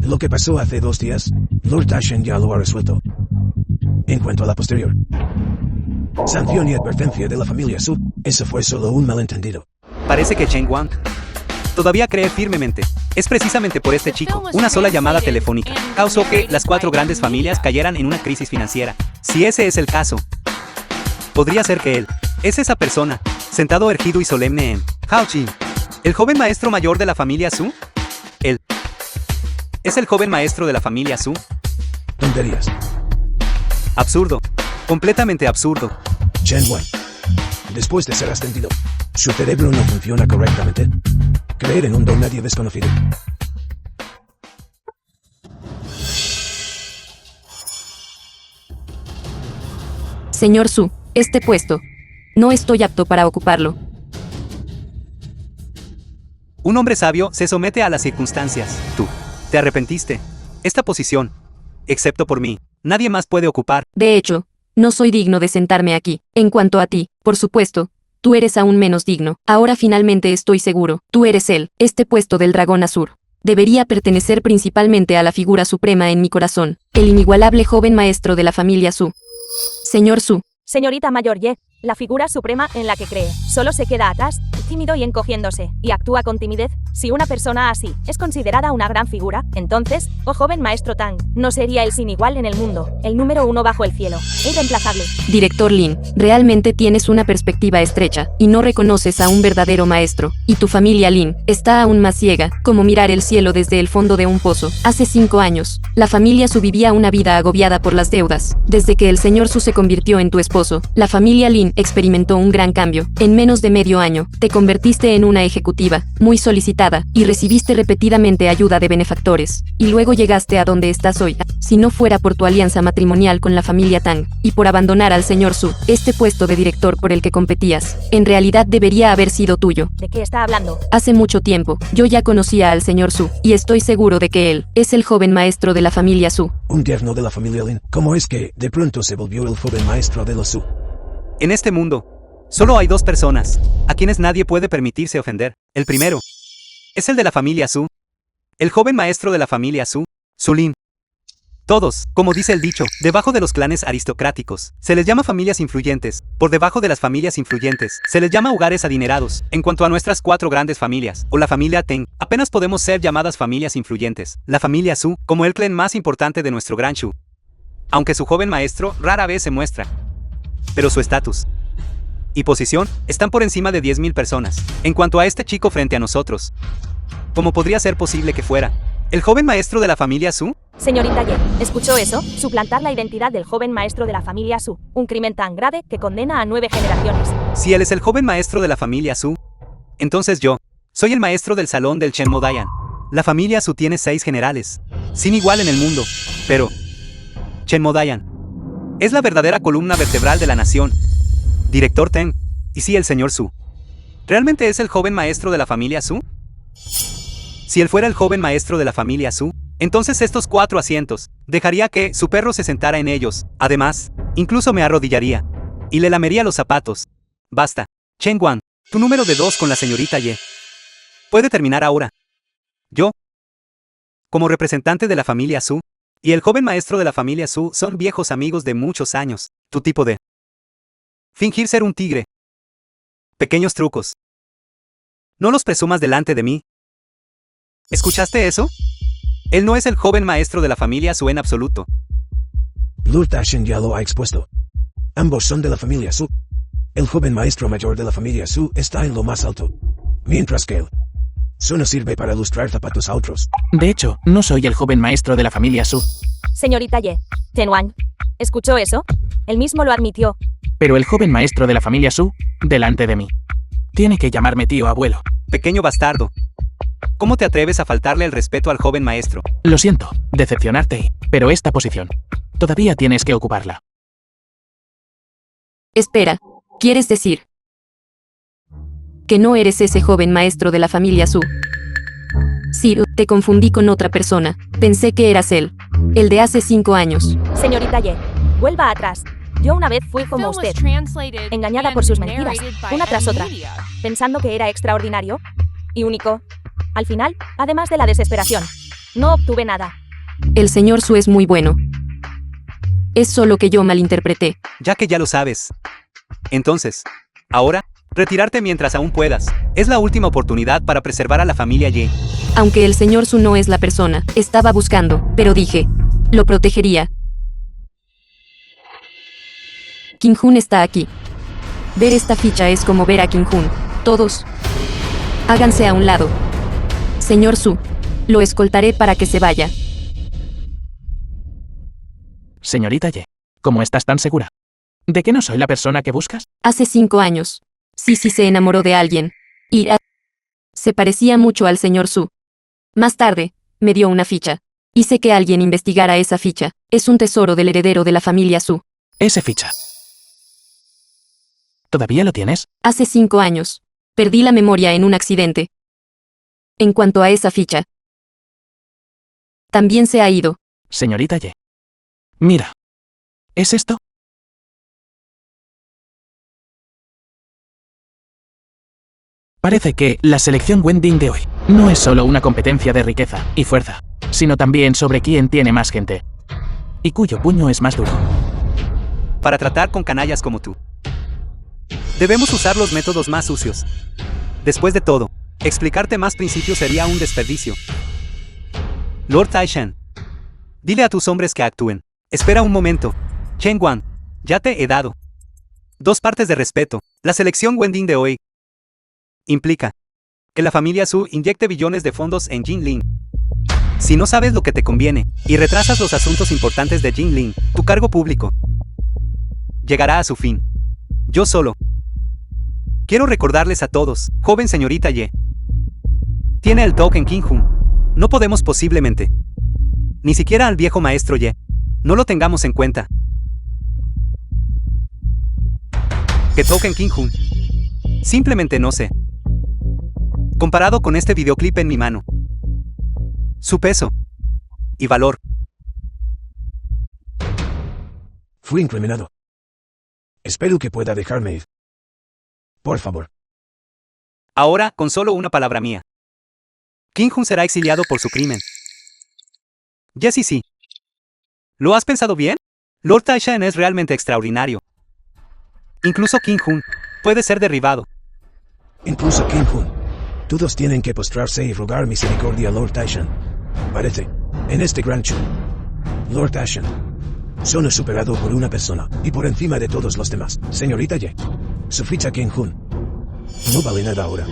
Speaker 4: Lo que pasó hace 2 días, Lord Tashan ya lo ha resuelto. En cuanto a la posterior sanción y advertencia de la familia Su, eso fue solo un malentendido.
Speaker 5: Parece que Chen Wan todavía cree firmemente. Es precisamente por este chico, una sola llamada telefónica causó que las 4 grandes familias cayeran en una crisis financiera. Si ese es el caso, podría ser que él es esa persona, sentado erguido y solemne en Haojin, el joven maestro mayor de la familia Su. Él es el joven maestro de la familia Su.
Speaker 4: Tonterías.
Speaker 5: Absurdo, completamente absurdo.
Speaker 4: Chen Wan, después de ser ascendido, su cerebro no funciona correctamente. Creer en un don nadie desconocido.
Speaker 6: Señor Su, este puesto. No estoy apto para ocuparlo.
Speaker 5: Un hombre sabio se somete a las circunstancias. Tú te arrepentiste. Esta posición, excepto por mí, nadie más puede ocupar.
Speaker 6: De hecho, no soy digno de sentarme aquí. En cuanto a ti, por supuesto, tú eres aún menos digno. Ahora finalmente estoy seguro. Tú eres él. Este puesto del dragón azul debería pertenecer principalmente a la figura suprema en mi corazón, el inigualable joven maestro de la familia Su. Señor Su.
Speaker 1: Señorita Mayor Ye, la figura suprema en la que cree, solo se queda atrás, tímido y encogiéndose, y actúa con timidez. Si una persona así es considerada una gran figura, entonces, oh joven maestro Tang, no sería el sin igual en el mundo, el número 1 bajo el cielo, irreemplazable.
Speaker 6: Director Lin, realmente tienes una perspectiva estrecha, y no reconoces a un verdadero maestro. Y tu familia Lin está aún más ciega, como mirar el cielo desde el fondo de un pozo. Hace 5 años, la familia Su vivía una vida agobiada por las deudas. Desde que el señor Su se convirtió en tu esposo, la familia Lin experimentó un gran cambio. En menos de medio año, te convertiste en una ejecutiva, muy solicitada, y recibiste repetidamente ayuda de benefactores. Y luego llegaste a donde estás hoy. Si no fuera por tu alianza matrimonial con la familia Tang, y por abandonar al señor Su, este puesto de director por el que competías, en realidad debería haber sido tuyo.
Speaker 1: ¿De qué está hablando?
Speaker 6: Hace mucho tiempo, yo ya conocía al señor Su, y estoy seguro de que él es el joven maestro de la familia Su.
Speaker 4: Un yerno de la familia Lin. ¿Cómo es que de pronto se volvió el joven maestro de los Su?
Speaker 5: En este mundo, solo hay 2 personas a quienes nadie puede permitirse ofender. El primero es el de la familia Su, el joven maestro de la familia Su, Su Lin. Todos, como dice el dicho, debajo de los clanes aristocráticos, se les llama familias influyentes. Por debajo de las familias influyentes, se les llama hogares adinerados. En cuanto a nuestras 4 grandes familias, o la familia Teng, apenas podemos ser llamadas familias influyentes. La familia Su, como el clan más importante de nuestro gran Shu. Aunque su joven maestro rara vez se muestra. Pero su estatus y posición están por encima de 10.000 personas. En cuanto a este chico frente a nosotros, ¿cómo podría ser posible que fuera el joven maestro de la familia Su?
Speaker 1: Señorita Ye, ¿escuchó eso? Suplantar la identidad del joven maestro de la familia Su. Un crimen tan grave que condena a 9 generaciones.
Speaker 5: Si él es el joven maestro de la familia Su, entonces yo soy el maestro del salón del Shenmo Dayan. La familia Su tiene 6 generales, sin igual en el mundo, pero Shenmo Dayan es la verdadera columna vertebral de la nación. Director Teng, y sí, el señor Su, ¿realmente es el joven maestro de la familia Su? Si él fuera el joven maestro de la familia Su, entonces estos 4 asientos, dejaría que su perro se sentara en ellos. Además, incluso me arrodillaría y le lamería los zapatos. Basta. Chen Guan, tu número de 2 con la señorita Ye puede terminar ahora. Yo, como representante de la familia Su, y el joven maestro de la familia Su son viejos amigos de muchos años. Tu tipo de fingir ser un tigre. Pequeños trucos. No los presumas delante de mí. ¿Escuchaste eso? Él no es el joven maestro de la familia Su en absoluto.
Speaker 4: Lord Tashin ya lo ha expuesto. Ambos son de la familia Su. El joven maestro mayor de la familia Su está en lo más alto, mientras que él solo sirve para lustrar zapatos a otros.
Speaker 2: De hecho, no soy el joven maestro de la familia Su.
Speaker 1: Señorita Ye, Tenwan, ¿escuchó eso? Él mismo lo admitió.
Speaker 2: Pero el joven maestro de la familia Su, delante de mí. Tiene que llamarme tío abuelo.
Speaker 5: Pequeño bastardo. ¿Cómo te atreves a faltarle el respeto al joven maestro?
Speaker 2: Lo siento, decepcionarte, pero esta posición todavía tienes que ocuparla.
Speaker 6: Espera, ¿quieres decir que no eres ese joven maestro de la familia Su? Sí, te confundí con otra persona. Pensé que eras él. El de hace 5 años.
Speaker 1: Señorita Ye, vuelva atrás. Yo una vez fui como usted, engañada por sus mentiras, una tras otra, pensando que era extraordinario y único. Al final, además de la desesperación, no obtuve nada.
Speaker 6: El señor Su es muy bueno. Es solo que yo malinterpreté.
Speaker 5: Ya que ya lo sabes. Entonces, ahora, retirarte mientras aún puedas. Es la última oportunidad para preservar a la familia Ye.
Speaker 6: Aunque el señor Su no es la persona, estaba buscando, pero dije, lo protegería. King Hun está aquí. Ver esta ficha es como ver a King Hun. Todos, háganse a un lado. Señor Su, lo escoltaré para que se vaya.
Speaker 2: Señorita Ye, ¿cómo estás tan segura? ¿De que no soy la persona que buscas?
Speaker 6: Hace 5 años. Sí se enamoró de alguien. Y se parecía mucho al señor Su. Más tarde, me dio una ficha. Hice que alguien investigara esa ficha. Es un tesoro del heredero de la familia Su.
Speaker 2: Ese ficha. ¿Todavía lo tienes?
Speaker 6: Hace 5 años. Perdí la memoria en un accidente. En cuanto a esa ficha, también se ha ido.
Speaker 2: Señorita Ye. Mira. ¿Es esto? Parece que la selección Wending de hoy no es solo una competencia de riqueza y fuerza, sino también sobre quién tiene más gente y cuyo puño es más duro.
Speaker 5: Para tratar con canallas como tú, debemos usar los métodos más sucios. Después de todo, explicarte más principios sería un desperdicio. Lord Taishan, dile a tus hombres que actúen. Espera un momento. Chen Guan, ya te he dado 2 partes de respeto. La selección Wending de hoy implica que la familia Su inyecte billones de fondos en Jinling. Si no sabes lo que te conviene y retrasas los asuntos importantes de Jinling, tu cargo público llegará a su fin. Yo solo quiero recordarles a todos, joven señorita Ye tiene el token King Hun. No podemos posiblemente, ni siquiera al viejo maestro Ye, no lo tengamos en cuenta. ¿Qué token King Hun? Simplemente no sé. Comparado con este videoclip en mi mano, su peso y valor.
Speaker 4: Fui incriminado. Espero que pueda dejarme ir. Por favor.
Speaker 5: Ahora, con solo una palabra mía, King Hun será exiliado por su crimen. Jessie sí. ¿Lo has pensado bien? Lord Taishan es realmente extraordinario. Incluso King Hun puede ser derribado.
Speaker 4: Incluso King Hun. Todos tienen que postrarse y rogar misericordia a Lord Taishan. Parece, en este gran show, Lord Taishan solo superado por una persona, y por encima de todos los demás. Señorita Ye, su ficha King Hun no vale nada ahora.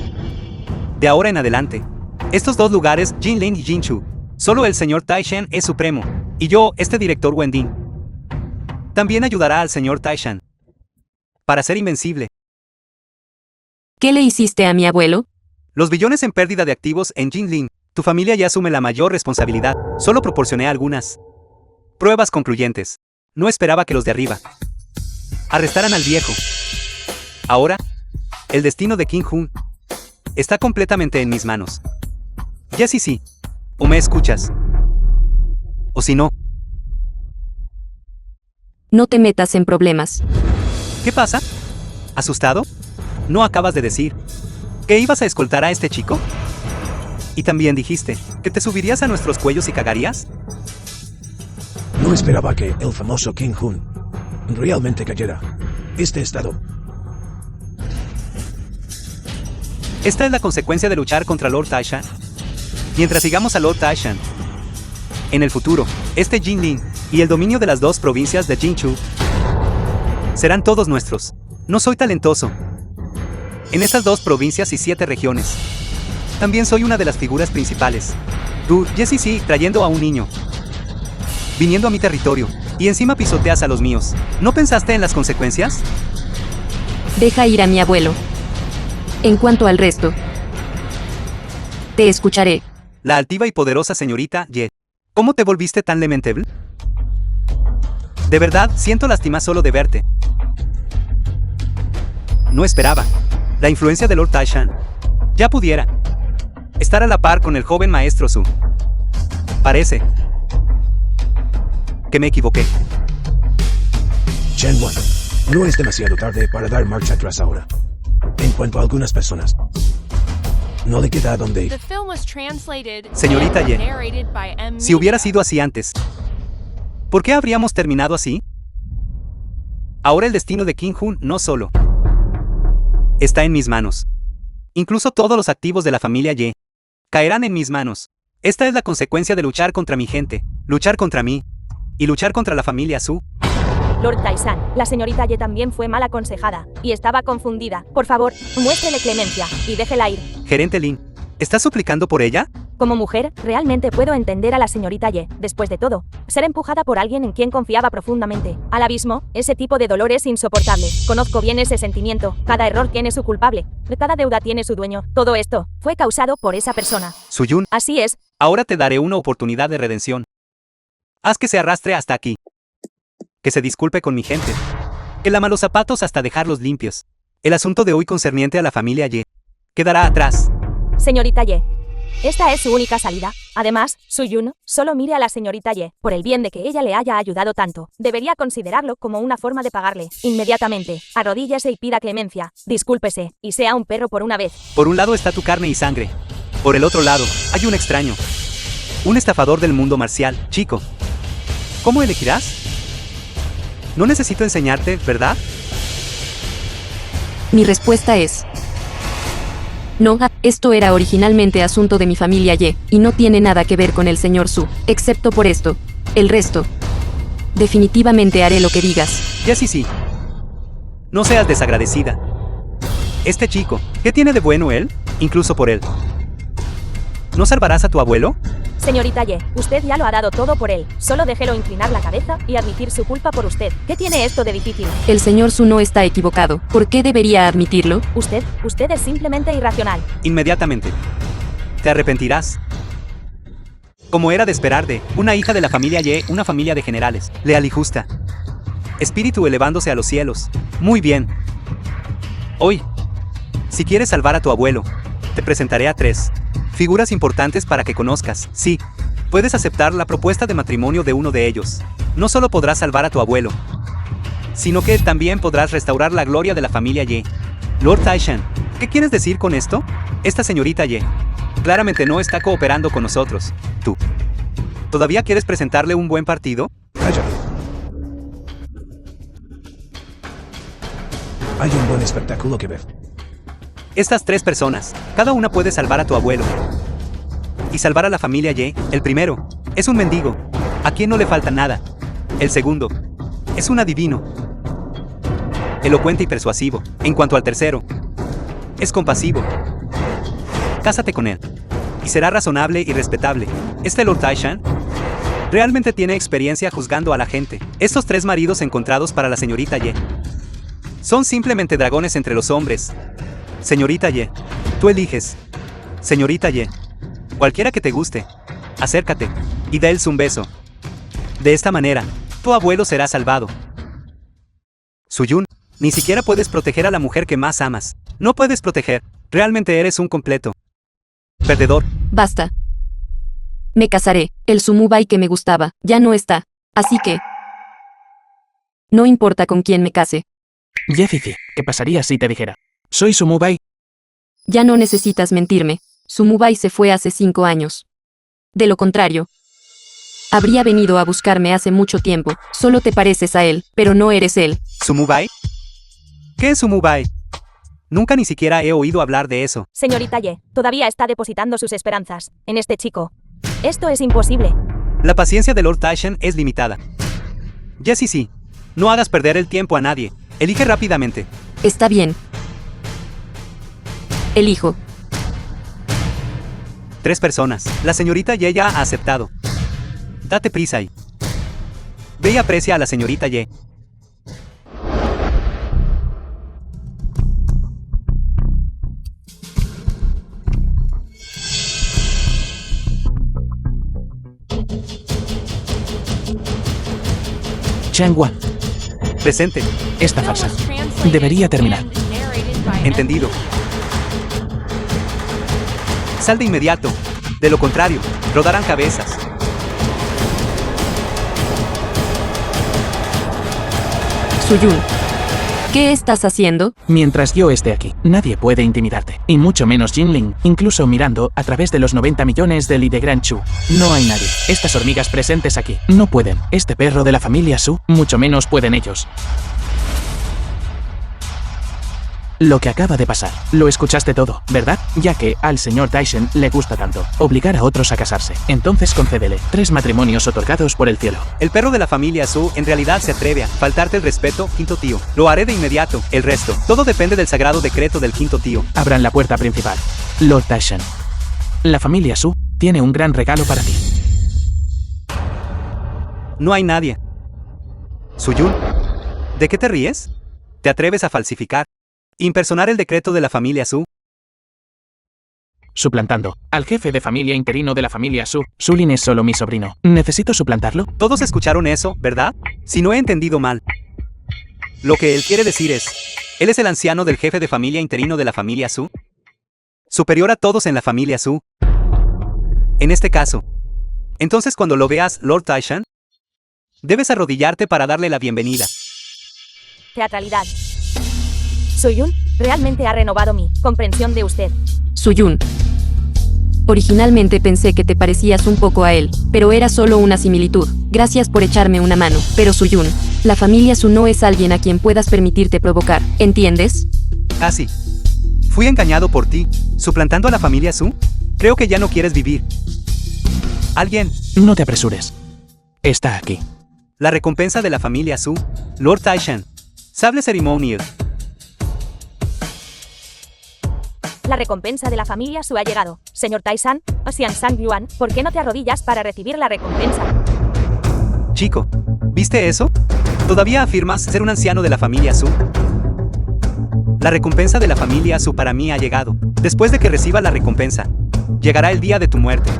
Speaker 5: De ahora en adelante, estos dos lugares, Jinlin y Jinchu, solo el señor Taishan es supremo, y yo, este director Wending, también ayudará al señor Taishan para ser invencible.
Speaker 6: ¿Qué le hiciste a mi abuelo?
Speaker 5: Los billones en pérdida de activos en Jinlin, tu familia ya asume la mayor responsabilidad. Solo proporcioné algunas pruebas concluyentes. No esperaba que los de arriba arrestaran al viejo. Ahora, el destino de King Hun está completamente en mis manos. Ya sí, o me escuchas, o si no.
Speaker 6: No te metas en problemas.
Speaker 5: ¿Qué pasa? ¿Asustado? ¿No acabas de decir que ibas a escoltar a este chico? Y también dijiste que te subirías a nuestros cuellos y cagarías.
Speaker 4: No esperaba que el famoso King Hun realmente cayera. Este estado.
Speaker 5: Esta es la consecuencia de luchar contra Lord Taishan. Mientras sigamos a Lord Taishan, en el futuro, este Jinlin y el dominio de las dos provincias de Jinchu serán todos nuestros. No soy talentoso en estas dos provincias y 7 regiones. También soy una de las figuras principales. Tú, Jessie, trayendo a un niño, viniendo a mi territorio, y encima pisoteas a los míos. ¿No pensaste en las consecuencias?
Speaker 6: Deja ir a mi abuelo. En cuanto al resto, te escucharé.
Speaker 5: La altiva y poderosa señorita Ye, ¿cómo te volviste tan lamentable? De verdad, siento lástima solo de verte. No esperaba. La influencia de Lord Taishan ya pudiera estar a la par con el joven maestro Su. Parece que me equivoqué.
Speaker 4: Chen Wan, no es demasiado tarde para dar marcha atrás ahora. En cuanto a algunas personas, no le queda a dónde ir.
Speaker 5: Señorita Ye, si hubiera sido así antes, ¿por qué habríamos terminado así? Ahora el destino de King Hun no solo está en mis manos. Incluso todos los activos de la familia Ye caerán en mis manos. Esta es la consecuencia de luchar contra mi gente, luchar contra mí, y luchar contra la familia Su.
Speaker 1: Lord Taishan, la señorita Ye también fue mal aconsejada, y estaba confundida. Por favor, muéstrele clemencia, y déjela ir.
Speaker 5: Gerente Lin, ¿estás suplicando por ella?
Speaker 1: Como mujer, realmente puedo entender a la señorita Ye. Después de todo, ser empujada por alguien en quien confiaba profundamente al abismo, ese tipo de dolor es insoportable. Conozco bien ese sentimiento. Cada error tiene su culpable. Cada deuda tiene su dueño. Todo esto fue causado por esa persona.
Speaker 5: Suyun,
Speaker 1: Así es.
Speaker 5: ahora te daré una oportunidad de redención. Haz que se arrastre hasta aquí. Que se disculpe con mi gente. Que lama los zapatos hasta dejarlos limpios. El asunto de hoy concerniente a la familia Ye quedará atrás.
Speaker 1: Señorita Ye, esta es su única salida. Además, Suyun, solo mire a la señorita Ye. Por el bien de que ella le haya ayudado tanto, debería considerarlo como una forma de pagarle. Inmediatamente, arrodíllese y pida clemencia. Discúlpese, y sea un perro por una vez.
Speaker 5: Por un lado está tu carne y sangre. Por el otro lado, hay un extraño. Un estafador del mundo marcial, chico. ¿Cómo elegirás? No necesito enseñarte, ¿verdad?
Speaker 6: Mi respuesta es: no, esto era originalmente asunto de mi familia Ye, y no tiene nada que ver con el señor Su, excepto por esto. El resto, definitivamente haré lo que digas.
Speaker 5: Ya sí. No seas desagradecida. Este chico, ¿qué tiene de bueno él? Incluso por él. ¿No salvarás a tu abuelo?
Speaker 1: Señorita Ye, usted ya lo ha dado todo por él. Solo déjelo inclinar la cabeza y admitir su culpa por usted. ¿Qué tiene esto de difícil?
Speaker 6: El señor Su no está equivocado. ¿Por qué debería admitirlo?
Speaker 1: Usted es simplemente irracional.
Speaker 5: Inmediatamente. Te arrepentirás. Como era de esperar de una hija de la familia Ye, una familia de generales, leal y justa. Espíritu elevándose a los cielos. Muy bien. Hoy, si quieres salvar a tu abuelo, te presentaré a 3 figuras importantes para que conozcas. Sí, puedes aceptar la propuesta de matrimonio de uno de ellos. No solo podrás salvar a tu abuelo, sino que también podrás restaurar la gloria de la familia Ye. Lord Taishan, ¿qué quieres decir con esto? Esta señorita Ye claramente no está cooperando con nosotros. ¿Tú todavía quieres presentarle un buen partido?
Speaker 4: Cállate. Hay un buen espectáculo que ver.
Speaker 5: Estas 3 personas, cada una puede salvar a tu abuelo. Y salvar a la familia Ye. El primero es un mendigo, a quien no le falta nada. El segundo es un adivino, elocuente y persuasivo. En cuanto al tercero, es compasivo. Cásate con él, y será razonable y respetable. Este Lord Taishan realmente tiene experiencia juzgando a la gente. Estos 3 maridos encontrados para la señorita Ye son simplemente dragones entre los hombres. Señorita Ye, tú eliges. Señorita Ye, cualquiera que te guste, acércate y déles un beso. De esta manera, tu abuelo será salvado. Suyun, ni siquiera puedes proteger a la mujer que más amas. No puedes proteger. Realmente eres un completo perdedor.
Speaker 6: Basta. Me casaré. El Sumubai que me gustaba ya no está. Así que no importa con quién me case.
Speaker 2: Yefifi, ¿qué pasaría si te dijera? Soy Sumubai.
Speaker 6: Ya no necesitas mentirme. Sumubai se fue hace 5 años. De lo contrario, habría venido a buscarme hace mucho tiempo. Solo te pareces a él, pero no eres él.
Speaker 5: ¿Sumubai? ¿Qué es Sumubai? Nunca ni siquiera he oído hablar de eso.
Speaker 1: Señorita Ye, todavía está depositando sus esperanzas en este chico. Esto es imposible.
Speaker 5: La paciencia de Lord Taishan es limitada. Jessie, sí. No hagas perder el tiempo a nadie. Elige rápidamente.
Speaker 6: Está bien. Elijo.
Speaker 5: 3 personas. La señorita Ye ya ha aceptado. Date prisa y ve y aprecia a la señorita Ye.
Speaker 2: Changwa,
Speaker 5: Presente.
Speaker 2: esta farsa debería terminar.
Speaker 5: Entendido. Sal de inmediato. De lo contrario, rodarán cabezas.
Speaker 6: Suyun, ¿qué estás haciendo?
Speaker 2: Mientras yo esté aquí, nadie puede intimidarte. Y mucho menos Jinling, incluso mirando a través de los 90 millones de Li de Gran Chu. No hay nadie. Estas hormigas presentes aquí no pueden. Este perro de la familia Su, mucho menos pueden ellos. Lo que acaba de pasar, lo escuchaste todo, ¿verdad? Ya que al señor Taishan le gusta tanto obligar a otros a casarse. Entonces concédele 3 matrimonios otorgados por el cielo.
Speaker 5: El perro de la familia Su en realidad se atreve a faltarte el respeto, quinto tío. Lo haré de inmediato. El resto, todo depende del sagrado decreto del quinto tío.
Speaker 2: Abran la puerta principal. Lord Taishan, la familia Su tiene un gran regalo para ti.
Speaker 5: No hay nadie. Suyun, ¿de qué te ríes? ¿Te atreves a falsificar? ¿Impersonar el decreto de la familia Su?
Speaker 2: Suplantando al jefe de familia interino de la familia Su. Sulin es solo mi sobrino. ¿Necesito suplantarlo?
Speaker 5: Todos escucharon eso, ¿verdad? Si no he entendido mal. Lo que él quiere decir es, él es el anciano del jefe de familia interino de la familia Su. Superior a todos en la familia Su. En este caso. Entonces cuando lo veas, Lord Taishan, debes arrodillarte para darle la bienvenida.
Speaker 1: Teatralidad. Suyun realmente ha renovado mi comprensión de usted.
Speaker 6: Suyun. Originalmente pensé que te parecías un poco a él, pero era solo una similitud. Gracias por echarme una mano. Pero Suyun, la familia Su no es alguien a quien puedas permitirte provocar, ¿entiendes?
Speaker 5: Ah, sí. Fui engañado por ti, suplantando a la familia Su. Creo que ya no quieres vivir. Alguien.
Speaker 2: No te apresures. Está aquí.
Speaker 5: La recompensa de la familia Su. Lord Taishan. Sable ceremonial.
Speaker 1: La recompensa de la familia Su ha llegado. Señor Taishan, o Xian Sang Yuan, ¿por qué no te arrodillas para recibir la recompensa?
Speaker 5: Chico, ¿viste eso? ¿Todavía afirmas ser un anciano de la familia Su? La recompensa de la familia Su para mí ha llegado. Después de que reciba la recompensa, llegará el día de tu muerte.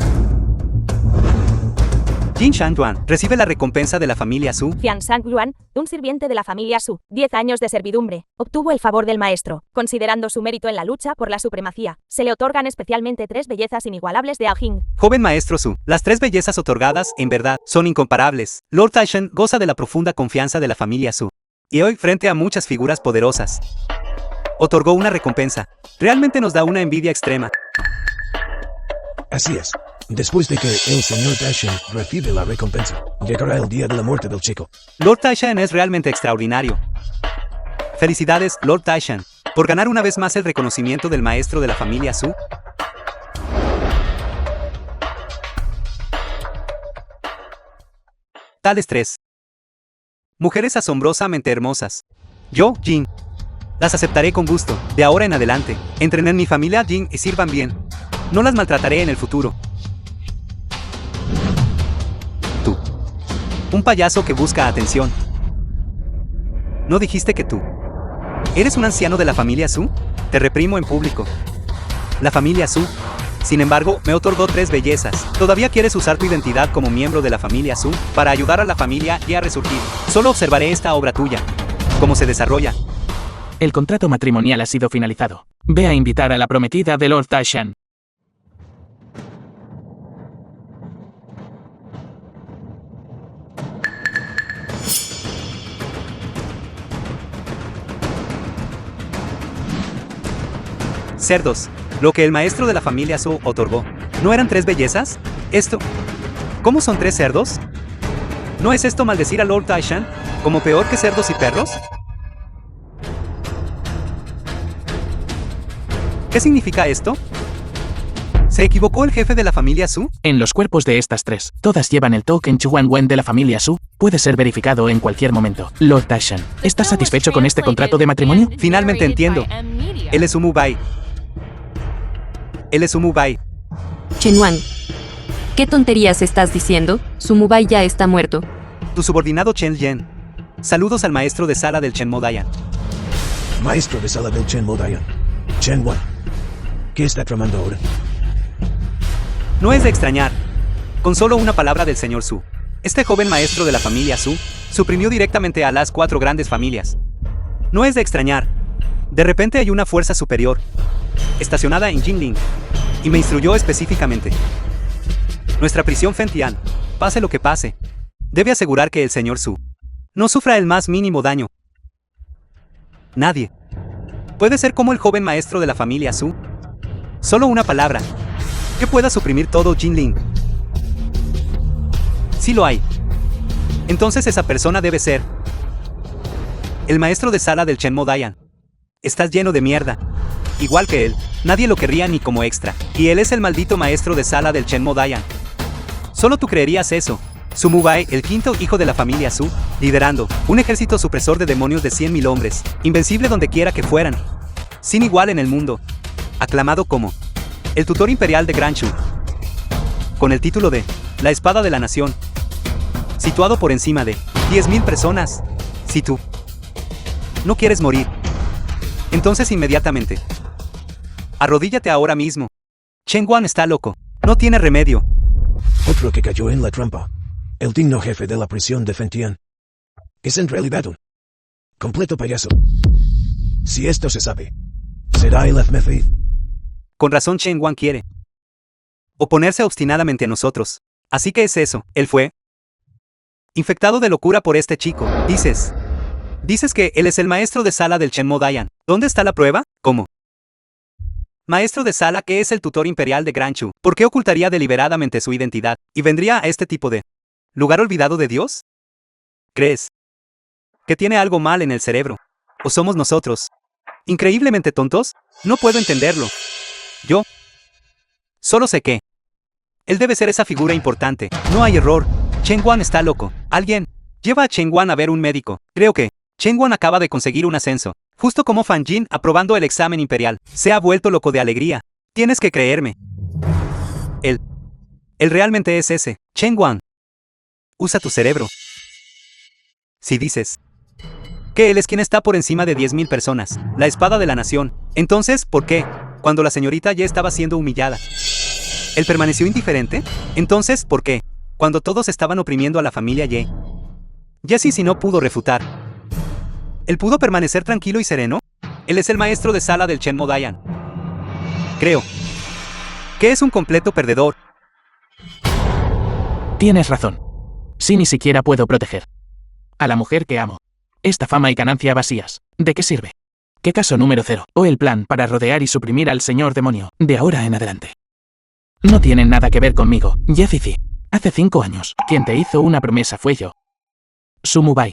Speaker 5: Jin Shangduan recibe la recompensa de la familia Su.
Speaker 1: Xian Sang Yuan, un sirviente de la familia Su, 10 años de servidumbre, obtuvo el favor del maestro. Considerando su mérito en la lucha por la supremacía, se le otorgan especialmente 3 bellezas inigualables de Aojin.
Speaker 5: Joven maestro Su, las 3 bellezas otorgadas, en verdad, son incomparables. Lord Taishan goza de la profunda confianza de la familia Su. Y hoy, frente a muchas figuras poderosas, otorgó una recompensa. Realmente nos da una envidia extrema.
Speaker 4: Así es. Después de que el señor Tashan recibe la recompensa, llegará el día de la muerte del chico.
Speaker 5: Lord Tashan es realmente extraordinario. Felicidades, Lord Tashan, por ganar una vez más el reconocimiento del maestro de la familia Su. Tales 3. Mujeres asombrosamente hermosas. Yo, Jin. Las aceptaré con gusto, de ahora en adelante. Entrenen en mi familia, Jin, y sirvan bien. No las maltrataré en el futuro. Tú. Un payaso que busca atención. ¿No dijiste que tú eres un anciano de la familia Su? Te reprimo en público. La familia Su, sin embargo, me otorgó 3 bellezas. ¿Todavía quieres usar tu identidad como miembro de la familia Su para ayudar a la familia y a resurgir? Solo observaré esta obra tuya. ¿Cómo se desarrolla?
Speaker 2: El contrato matrimonial ha sido finalizado. Ve a invitar a la prometida de Lord Tashan.
Speaker 5: Cerdos. Lo que el maestro de la familia Su otorgó. ¿No eran 3 bellezas? Esto. ¿Cómo son 3 cerdos? ¿No es esto maldecir a Lord Tashan? ¿Como peor que cerdos y perros? ¿Qué significa esto? ¿Se equivocó el jefe de la familia Su?
Speaker 2: En los cuerpos de estas 3, todas llevan el token Chuan-Wen de la familia Su. Puede ser verificado en cualquier momento. Lord Tashan, ¿estás satisfecho con este contrato de matrimonio?
Speaker 5: Finalmente entiendo. Él es Umubai. Él es Umubai.
Speaker 6: Chen-Wan. ¿Qué tonterías estás diciendo? Sumubai ya está muerto.
Speaker 5: Tu subordinado Chen Yen. Saludos al maestro de sala del Chen Modayan.
Speaker 4: Maestro de sala del Chen Modayan. Chen Wan. ¿Qué está tramando ahora?
Speaker 5: No es de extrañar. Con solo una palabra del señor Su, este joven maestro de la familia Su suprimió directamente a las 4 grandes familias. No es de extrañar. De repente hay una fuerza superior, estacionada en Jinling, y me instruyó específicamente. Nuestra prisión Fentian, pase lo que pase, debe asegurar que el señor Su no sufra el más mínimo daño. Nadie puede ser como el joven maestro de la familia Su. Solo una palabra que pueda suprimir todo Jinling. Sí lo hay. Entonces esa persona debe ser el maestro de sala del Chen Modayan. Estás lleno de mierda. Igual que él, nadie lo querría ni como extra. Y él es el maldito maestro de sala del Chen Modayan. Solo tú creerías eso. Sumubai, el 5º hijo de la familia Su, liderando un ejército supresor de demonios de 100.000 hombres, invencible donde quiera que fueran, sin igual en el mundo, aclamado como el tutor imperial de Granshu, con el título de la espada de la nación, situado por encima de 10.000 personas. Si tú no quieres morir, entonces inmediatamente arrodíllate ahora mismo. Chen Wan está loco, no tiene remedio.
Speaker 4: Otro que cayó en la trampa. El digno jefe de la prisión de Fentian. Es en realidad un completo payaso. Si esto se sabe, será el FMFI.
Speaker 5: Con razón Chen Wan quiere oponerse obstinadamente a nosotros. Así que es eso, él fue infectado de locura por este chico. Dices que él es el maestro de sala del Chen Modayan. ¿Dónde está la prueba? ¿Cómo? Maestro de sala que es el tutor imperial de Granshu. ¿Por qué ocultaría deliberadamente su identidad y vendría a este tipo de lugar olvidado de Dios? ¿Crees que tiene algo mal en el cerebro? ¿O somos nosotros increíblemente tontos? No puedo entenderlo. Yo solo sé que él debe ser esa figura importante. No hay error. Chen Wan está loco. Alguien lleva a Chen Wan a ver un médico. Creo que Chen Wan acaba de conseguir un ascenso. Justo como Fan Jin aprobando el examen imperial. Se ha vuelto loco de alegría. Tienes que creerme. Él realmente es ese. Chen Wan. Usa tu cerebro. Si dices que él es quien está por encima de 10.000 personas, la espada de la nación, entonces, ¿por qué? Cuando la señorita ya estaba siendo humillada, ¿él permaneció indiferente? Entonces, ¿por qué? Cuando todos estaban oprimiendo a la familia Ye. Jessie si no pudo refutar. ¿Él pudo permanecer tranquilo y sereno? Él es el maestro de sala del Chen Modayan. Creo que es un completo perdedor.
Speaker 2: Tienes razón. Sí, ni siquiera puedo proteger a la mujer que amo. Esta fama y ganancia vacías, ¿de qué sirve? ¿Qué caso número 0? O el plan para rodear y suprimir al señor demonio, de ahora en adelante. No tienen nada que ver conmigo, Yezizi. Hace 5 años, quien te hizo una promesa fue yo. Sumubai.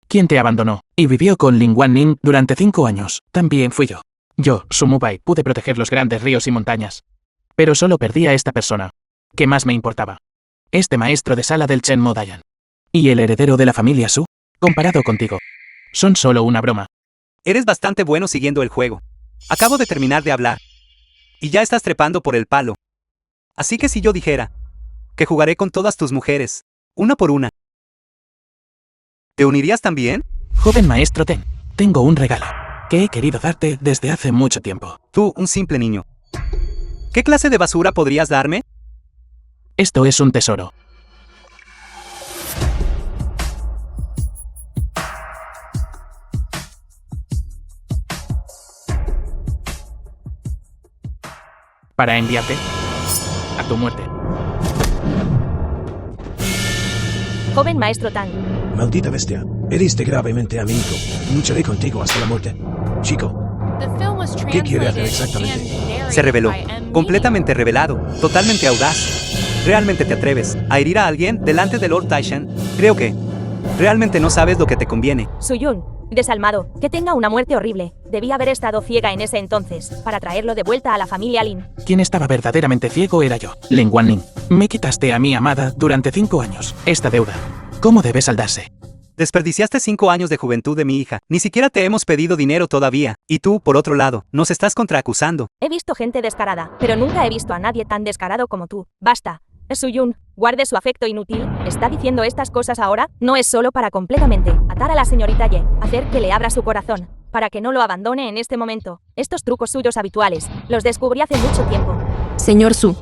Speaker 2: Quien te abandonó y vivió con Lin Wanning durante 5 años, también fui yo. Yo, Sumubai, pude proteger los grandes ríos y montañas. Pero solo perdí a esta persona. ¿Qué más me importaba? Este maestro de sala del Chenmo Dayan. Y el heredero de la familia Su, comparado contigo, son solo una broma.
Speaker 5: Eres bastante bueno siguiendo el juego. Acabo de terminar de hablar. Y ya estás trepando por el palo. Así que si yo dijera que jugaré con todas tus mujeres, una por una, ¿te unirías también?
Speaker 2: Joven maestro Ten, tengo un regalo que he querido darte desde hace mucho tiempo.
Speaker 5: Tú, un simple niño. ¿Qué clase de basura podrías darme?
Speaker 2: Esto es un tesoro. Para enviarte a tu muerte.
Speaker 1: Joven maestro Tang.
Speaker 4: Maldita bestia. Heriste gravemente a mi hijo. Lucharé contigo hasta la muerte. Chico, ¿qué quiere hacer exactamente?
Speaker 5: Se reveló. Completamente revelado. Totalmente audaz. ¿Realmente te atreves a herir a alguien delante de Lord Taishan? Creo que realmente no sabes lo que te conviene.
Speaker 1: Suyun, desalmado, que tenga una muerte horrible. Debí haber estado ciega en ese entonces, para traerlo de vuelta a la familia Lin.
Speaker 2: Quien estaba verdaderamente ciego era yo, Lin Wanning. Me quitaste a mi amada durante 5 años. Esta deuda, ¿cómo debe saldarse?
Speaker 5: Desperdiciaste 5 años de juventud de mi hija. Ni siquiera te hemos pedido dinero todavía. Y tú, por otro lado, nos estás contraacusando.
Speaker 1: He visto gente descarada, pero nunca he visto a nadie tan descarado como tú. Basta. Suyun, guarde su afecto inútil. ¿Está diciendo estas cosas ahora? No es solo para completamente atar a la señorita Ye, hacer que le abra su corazón, para que no lo abandone en este momento. Estos trucos suyos habituales, los descubrí hace mucho tiempo.
Speaker 6: Señor Su,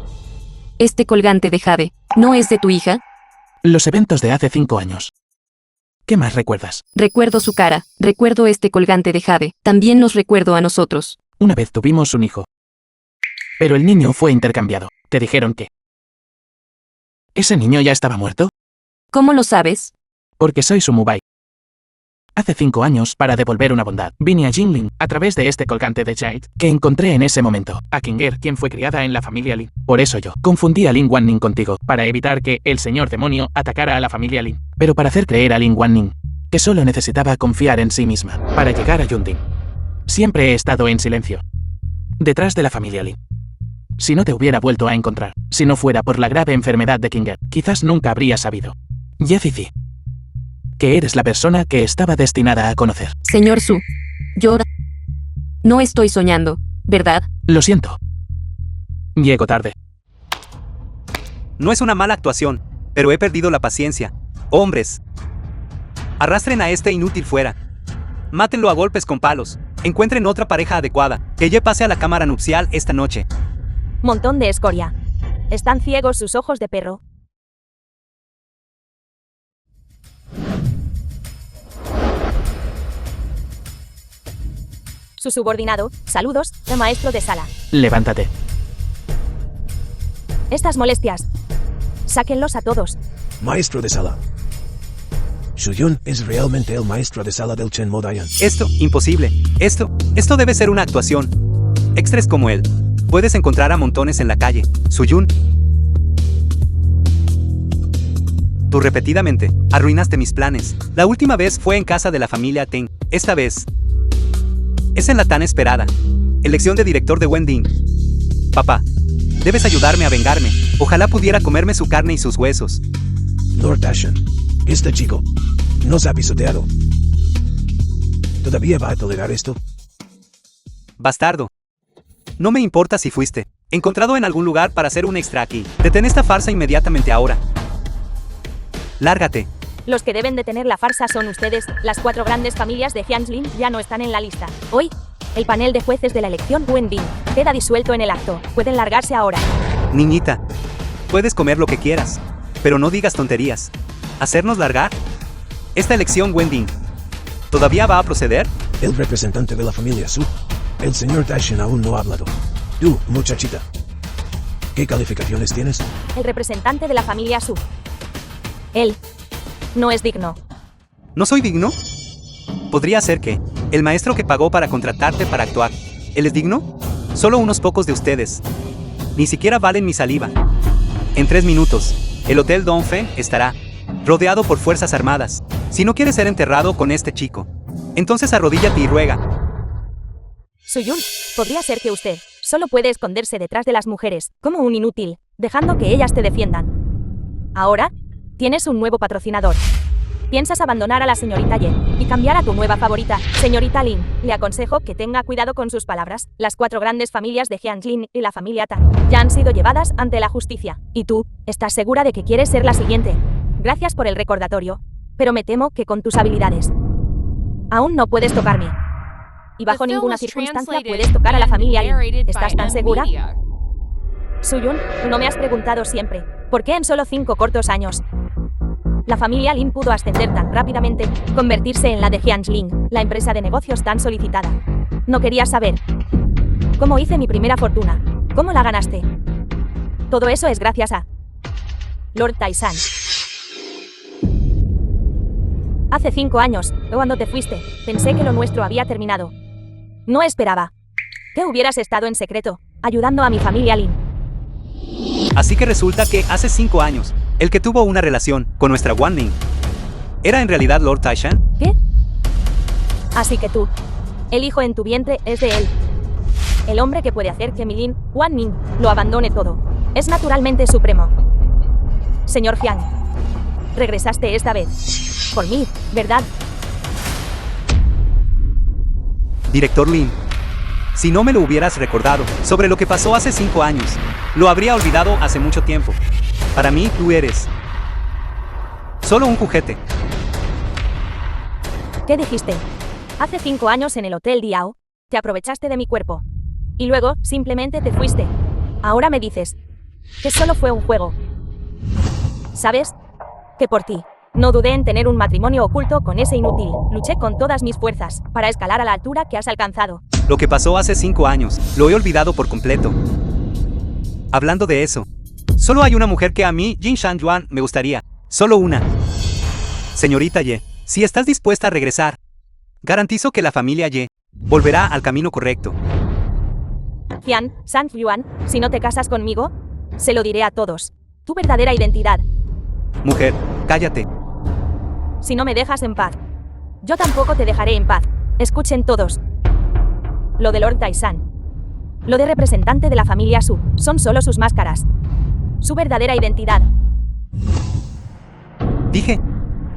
Speaker 6: este colgante de jade, ¿no es de tu hija?
Speaker 2: Los eventos de hace 5 años. ¿Qué más recuerdas?
Speaker 6: Recuerdo su cara, recuerdo este colgante de jade, también nos recuerdo a nosotros.
Speaker 2: Una vez tuvimos un hijo. Pero el niño fue intercambiado. Te dijeron que ¿ese niño ya estaba muerto?
Speaker 6: ¿Cómo lo sabes?
Speaker 2: Porque soy Sumubai. Hace 5 años, para devolver una bondad, vine a Jinling a través de este colgante de Jade que encontré en ese momento. A Kinger, quien fue criada en la familia Lin. Por eso yo confundí a Lin Wanning contigo, para evitar que el señor demonio atacara a la familia Lin. Pero para hacer creer a Lin Wanning que solo necesitaba confiar en sí misma para llegar a Yunding. Siempre he estado en silencio, detrás de la familia Lin. Si no te hubiera vuelto a encontrar, si no fuera por la grave enfermedad de Kinger, quizás nunca habría sabido, Yezizi, que eres la persona que estaba destinada a conocer.
Speaker 6: Señor Su, yo no estoy soñando, ¿verdad?
Speaker 2: Lo siento. Llego tarde.
Speaker 5: No es una mala actuación, pero he perdido la paciencia. Hombres, arrastren a este inútil fuera. Mátenlo a golpes con palos. Encuentren otra pareja adecuada. Que Ye pase a la cámara nupcial esta noche.
Speaker 1: Montón de escoria. ¿Están ciegos sus ojos de perro? Su subordinado, saludos, el maestro de sala.
Speaker 2: Levántate.
Speaker 1: Estas molestias. Sáquenlos a todos.
Speaker 4: Maestro de sala. Suyun es realmente el maestro de sala del Chenmo Dayan.
Speaker 5: Esto, imposible. Esto debe ser una actuación. Extras como él. Puedes encontrar a montones en la calle. Suyun. Tú repetidamente arruinaste mis planes. La última vez fue en casa de la familia Teng. Esta vez es en la tan esperada elección de director de Wending. Papá, debes ayudarme a vengarme. Ojalá pudiera comerme su carne y sus huesos.
Speaker 4: Lord Taishan, este chico nos ha pisoteado. ¿Todavía va a tolerar esto?
Speaker 5: Bastardo. No me importa si fuiste encontrado en algún lugar para hacer un extra aquí. Detén esta farsa inmediatamente ahora. Lárgate.
Speaker 1: Los que deben detener la farsa son ustedes. Las 4 grandes familias de Jianslin ya no están en la lista. Hoy, el panel de jueces de la elección Wending queda disuelto en el acto. Pueden largarse ahora.
Speaker 5: Niñita, puedes comer lo que quieras, pero no digas tonterías. ¿Hacernos largar? Esta elección Wending ¿todavía va a proceder?
Speaker 4: El representante de la familia Su, el señor Taishan, aún no ha hablado. Tú, muchachita, ¿qué calificaciones tienes?
Speaker 1: El representante de la familia Su. Él no es digno.
Speaker 5: ¿No soy digno? Podría ser que el maestro que pagó para contratarte para actuar, ¿él es digno? Solo unos pocos de ustedes ni siquiera valen mi saliva. En 3 minutos, el Hotel Dongfeng estará rodeado por fuerzas armadas. Si no quieres ser enterrado con este chico, entonces arrodíllate y ruega.
Speaker 1: Suyun, podría ser que usted solo puede esconderse detrás de las mujeres, como un inútil, dejando que ellas te defiendan. Ahora, tienes un nuevo patrocinador. Piensas abandonar a la señorita Ye y cambiar a tu nueva favorita, señorita Lin. Le aconsejo que tenga cuidado con sus palabras. Las 4 grandes familias de Jianlin y la familia Tang ya han sido llevadas ante la justicia. ¿Y tú, estás segura de que quieres ser la siguiente? Gracias por el recordatorio, pero me temo que con tus habilidades aún no puedes tocarme. Y bajo ninguna circunstancia puedes tocar a la familia Lin. ¿Estás tan segura? Suyun, no me has preguntado siempre, ¿por qué en solo 5 cortos años la familia Lin pudo ascender tan rápidamente, convertirse en la de Jianlin, la empresa de negocios tan solicitada? No querías saber cómo hice mi primera fortuna, cómo la ganaste. Todo eso es gracias a Lord Taisan. Hace 5 años, cuando te fuiste, pensé que lo nuestro había terminado. No esperaba que hubieras estado en secreto, ayudando a mi familia Lin.
Speaker 5: Así que resulta que hace 5 años, el que tuvo una relación con nuestra Wan Ning ¿era en realidad Lord Taishan?
Speaker 1: ¿Qué? Así que tú, el hijo en tu vientre es de él. El hombre que puede hacer que mi Lin, Wan Ning, lo abandone todo. Es naturalmente supremo. Señor Jiang, regresaste esta vez. Por mí, ¿verdad?
Speaker 5: Director Lin, si no me lo hubieras recordado sobre lo que pasó hace 5 años, lo habría olvidado hace mucho tiempo. Para mí, tú eres solo un juguete.
Speaker 1: ¿Qué dijiste? Hace 5 años en el Hotel Diao, te aprovechaste de mi cuerpo. Y luego, simplemente te fuiste. Ahora me dices que solo fue un juego. ¿Sabes? Que por ti no dudé en tener un matrimonio oculto con ese inútil. Luché con todas mis fuerzas para escalar a la altura que has alcanzado.
Speaker 5: Lo que pasó hace 5 años, lo he olvidado por completo. Hablando de eso, solo hay una mujer que a mí, Jin Shan-yuan, me gustaría. Solo una. Señorita Ye, si estás dispuesta a regresar, garantizo que la familia Ye volverá al camino correcto.
Speaker 1: Jian Shan-yuan, si no te casas conmigo, se lo diré a todos. Tu verdadera identidad.
Speaker 5: Mujer, cállate.
Speaker 1: Si no me dejas en paz, yo tampoco te dejaré en paz. Escuchen todos. Lo de Lord Taisan, lo de representante de la familia Su, son solo sus máscaras. Su verdadera identidad.
Speaker 5: Dije,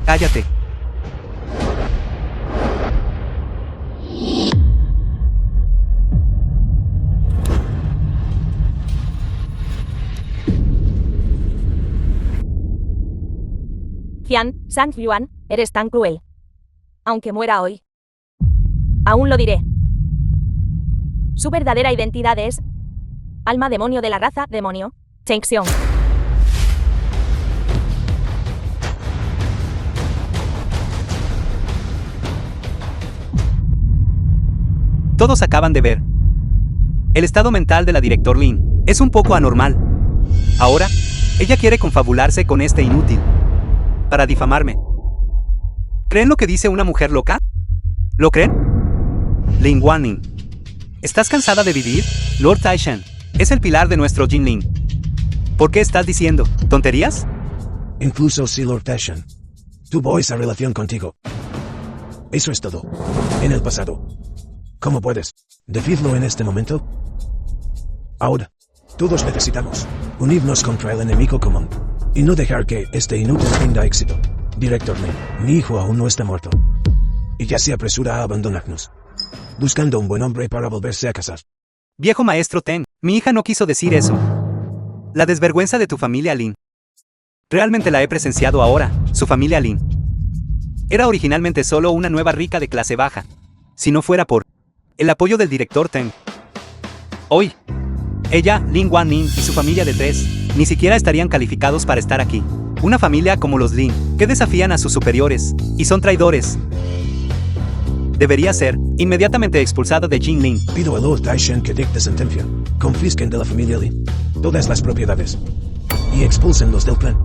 Speaker 5: cállate.
Speaker 1: Jian Shan-yuan, eres tan cruel. Aunque muera hoy, aún lo diré. Su verdadera identidad es alma demonio de la raza demonio, Cheng Xiong.
Speaker 5: Todos acaban de ver. El estado mental de la director Lin es un poco anormal. Ahora, ella quiere confabularse con este inútil para difamarme. ¿Creen lo que dice una mujer loca? ¿Lo creen? Lin Wanning, ¿estás cansada de vivir? Lord Taishan es el pilar de nuestro Jinlin. ¿Por qué estás diciendo tonterías?
Speaker 4: Incluso si Lord Taishan tuvo esa relación contigo. Eso es todo. En el pasado. ¿Cómo puedes decirlo en este momento? Ahora, todos necesitamos unirnos contra el enemigo común y no dejar que este inútil tenga éxito. Director Lin, mi hijo aún no está muerto. Y ya se apresura a abandonarnos, buscando un buen hombre para volverse a casar.
Speaker 5: Viejo maestro Ten, mi hija no quiso decir eso. La desvergüenza de tu familia Lin. Realmente la he presenciado ahora, su familia Lin. Era originalmente solo una nueva rica de clase baja. Si no fuera por el apoyo del director Ten. Hoy, ella, Lin Wanning y su familia de 3, ni siquiera estarían calificados para estar aquí. Una familia como los Lin, que desafían a sus superiores, y son traidores. Debería ser inmediatamente expulsado de Jinlin.
Speaker 4: Pido a Lord Taishan que dicte sentencia. Confisquen de la familia Lin todas las propiedades y expúlsenlos del clan.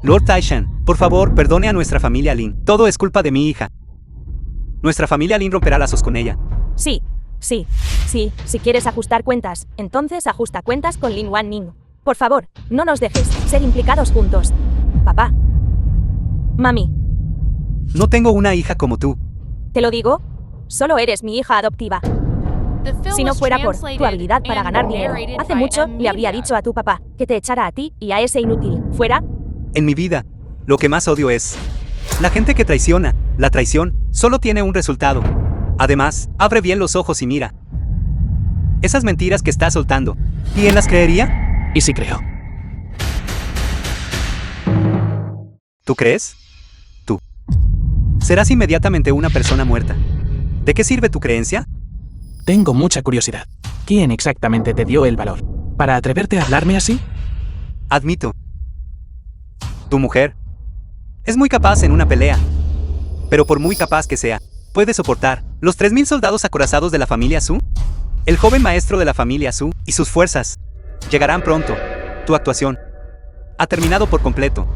Speaker 5: Lord Taishan, por favor, perdone a nuestra familia Lin. Todo es culpa de mi hija. Nuestra familia Lin romperá lazos con ella.
Speaker 1: Sí, Sí, si quieres ajustar cuentas, entonces ajusta cuentas con Lin Wanning. Por favor, no nos dejes ser implicados juntos. Papá. Mami,
Speaker 5: No tengo una hija como tú.
Speaker 1: ¿te lo digo? Solo eres mi hija adoptiva. Si no fuera por tu habilidad para ganar dinero, hace mucho le habría dicho a tu papá que te echara a ti y a ese inútil fuera.
Speaker 5: En mi vida, lo que más odio es la gente que traiciona. La traición solo tiene un resultado. Además, abre bien los ojos y mira. Esas mentiras que estás soltando. ¿Quién las creería?
Speaker 2: Y sí creo.
Speaker 5: ¿Tú crees? Tú. Serás inmediatamente una persona muerta. ¿De qué sirve tu creencia?
Speaker 2: Tengo mucha curiosidad. ¿Quién exactamente te dio el valor para atreverte a hablarme así?
Speaker 5: Admito. Tu mujer. Es muy capaz en una pelea. Pero por muy capaz que sea, ¿puede soportar los 3000 soldados acorazados de la familia Su? El joven maestro de la familia Su y sus fuerzas llegarán pronto. Tu actuación ha terminado por completo.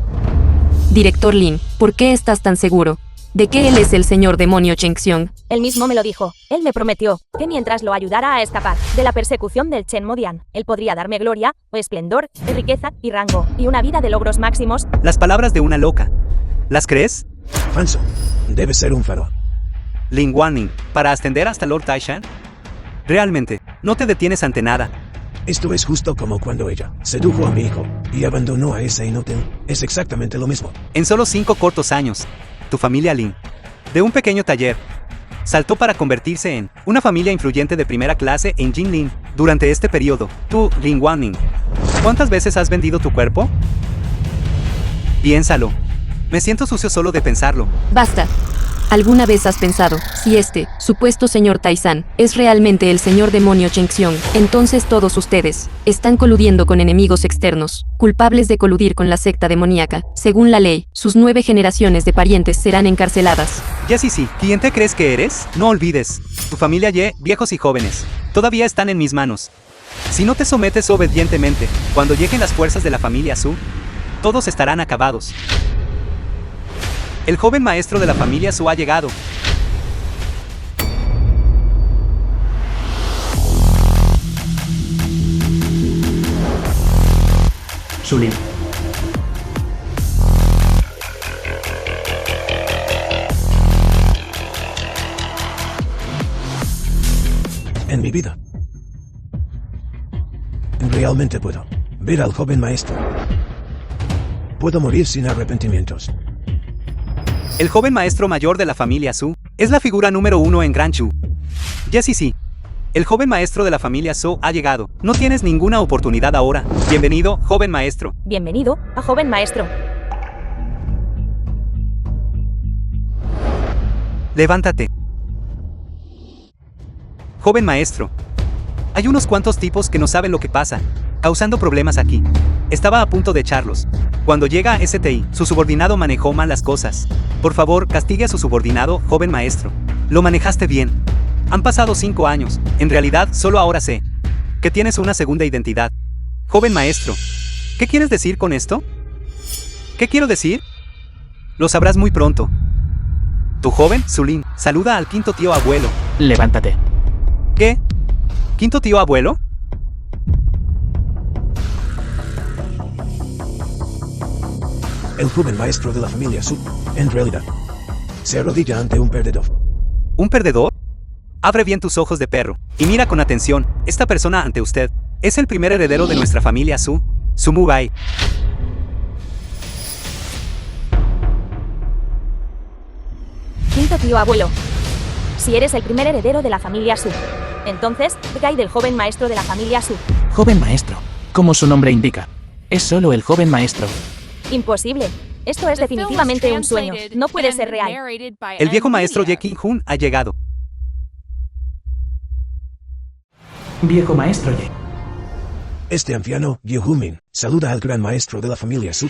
Speaker 6: Director Lin, ¿por qué estás tan seguro de que él es el señor demonio Cheng Xiong?
Speaker 1: Él mismo me lo dijo. Él me prometió que mientras lo ayudara a escapar de la persecución del Chen Modian, él podría darme gloria, o esplendor, riqueza y rango, y una vida de logros máximos.
Speaker 5: Las palabras de una loca. ¿Las crees?
Speaker 4: Falso. Debe ser un faro.
Speaker 5: Lin Wanning, ¿para ascender hasta Lord Taishan? Realmente, no te detienes ante nada.
Speaker 4: Esto es justo como cuando ella sedujo a mi hijo y abandonó a ese inútil. Es exactamente lo mismo.
Speaker 5: En solo 5 cortos años, tu familia Lin, de un pequeño taller, saltó para convertirse en una familia influyente de primera clase en Jinlin. Durante este periodo, tú, Lin Wanning, ¿cuántas veces has vendido tu cuerpo? Piénsalo. Me siento sucio solo de pensarlo.
Speaker 6: Basta. ¿Alguna vez has pensado, si este supuesto señor Taizan es realmente el señor demonio Cheng Xiong, entonces todos ustedes están coludiendo con enemigos externos, culpables de coludir con la secta demoníaca? Según la ley, sus 9 generaciones de parientes serán encarceladas.
Speaker 5: Sí. ¿Quién te crees que eres? No olvides, tu familia Ye, viejos y jóvenes, todavía están en mis manos. Si no te sometes obedientemente, cuando lleguen las fuerzas de la familia Su, todos estarán acabados. El joven maestro de la familia Su ha llegado.
Speaker 2: Sulin.
Speaker 4: En mi vida. Realmente puedo ver al joven maestro. Puedo morir sin arrepentimientos.
Speaker 5: El joven maestro mayor de la familia Su es la figura número 1 en Gran Chu. Sí. El joven maestro de la familia Su ha llegado. No tienes ninguna oportunidad ahora. Bienvenido, joven maestro.
Speaker 1: Bienvenido a joven maestro.
Speaker 5: Levántate. Joven maestro. Hay unos cuantos tipos que no saben lo que pasa, causando problemas aquí. Estaba a punto de echarlos. Cuando llega a STI, su subordinado manejó mal las cosas. Por favor, castigue a su subordinado, joven maestro. Lo manejaste bien. Han pasado 5 años. En realidad, solo ahora sé que tienes una segunda identidad. Joven maestro, ¿qué quieres decir con esto? ¿Qué quiero decir? Lo sabrás muy pronto. Tu joven, Sulin, saluda al quinto tío abuelo.
Speaker 2: Levántate.
Speaker 5: ¿Qué? ¿Quinto tío abuelo?
Speaker 4: El joven maestro de la familia Su, en realidad, se arrodilla ante un perdedor.
Speaker 5: ¿Un perdedor? Abre bien tus ojos de perro y mira con atención. Esta persona ante usted es el primer heredero de nuestra familia Su, Sumu Bai.
Speaker 1: Quinto tío abuelo. Si eres el primer heredero de la familia Su, entonces, ¿qué hay del joven maestro de la familia Su?
Speaker 2: Joven maestro. Como su nombre indica. Es solo el joven maestro.
Speaker 1: Imposible. Esto es definitivamente un sueño. No puede ser real.
Speaker 5: El viejo maestro Ye King-hun ha llegado.
Speaker 2: Viejo maestro Ye.
Speaker 4: Este anciano, Yehumin, saluda al gran maestro de la familia Su.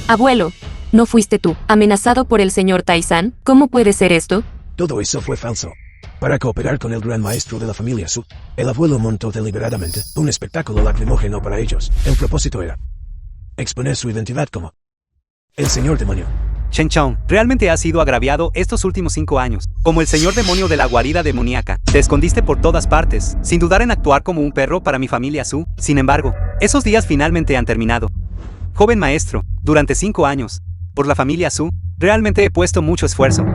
Speaker 6: Abuelo, ¿no fuiste tú amenazado por el señor Taizan? ¿Cómo puede ser esto?
Speaker 4: Todo eso fue falso. Para cooperar con el gran maestro de la familia Su, el abuelo montó deliberadamente un espectáculo lacrimógeno para ellos. El propósito era exponer su identidad como el señor demonio.
Speaker 5: Chen Chong, realmente has sido agraviado estos últimos 5 años. Como el señor demonio de la guarida demoníaca, te escondiste por todas partes, sin dudar en actuar como un perro para mi familia Su. Sin embargo, esos días finalmente han terminado. Joven maestro, durante 5 años, por la familia Su, realmente he puesto mucho esfuerzo.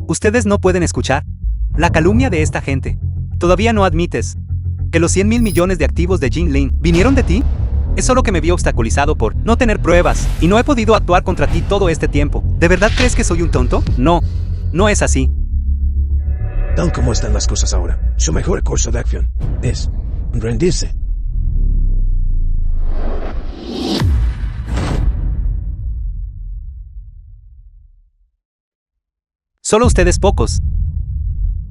Speaker 5: Ustedes no pueden escuchar la calumnia de esta gente. ¿Todavía no admites que los 100.000 millones de activos de Jin Lin vinieron de ti? Es solo que me vi obstaculizado por no tener pruebas y no he podido actuar contra ti todo este tiempo. ¿De verdad crees que soy un tonto? No, no es así.
Speaker 4: Tal como están las cosas ahora, su mejor curso de acción es rendirse.
Speaker 5: Solo ustedes pocos.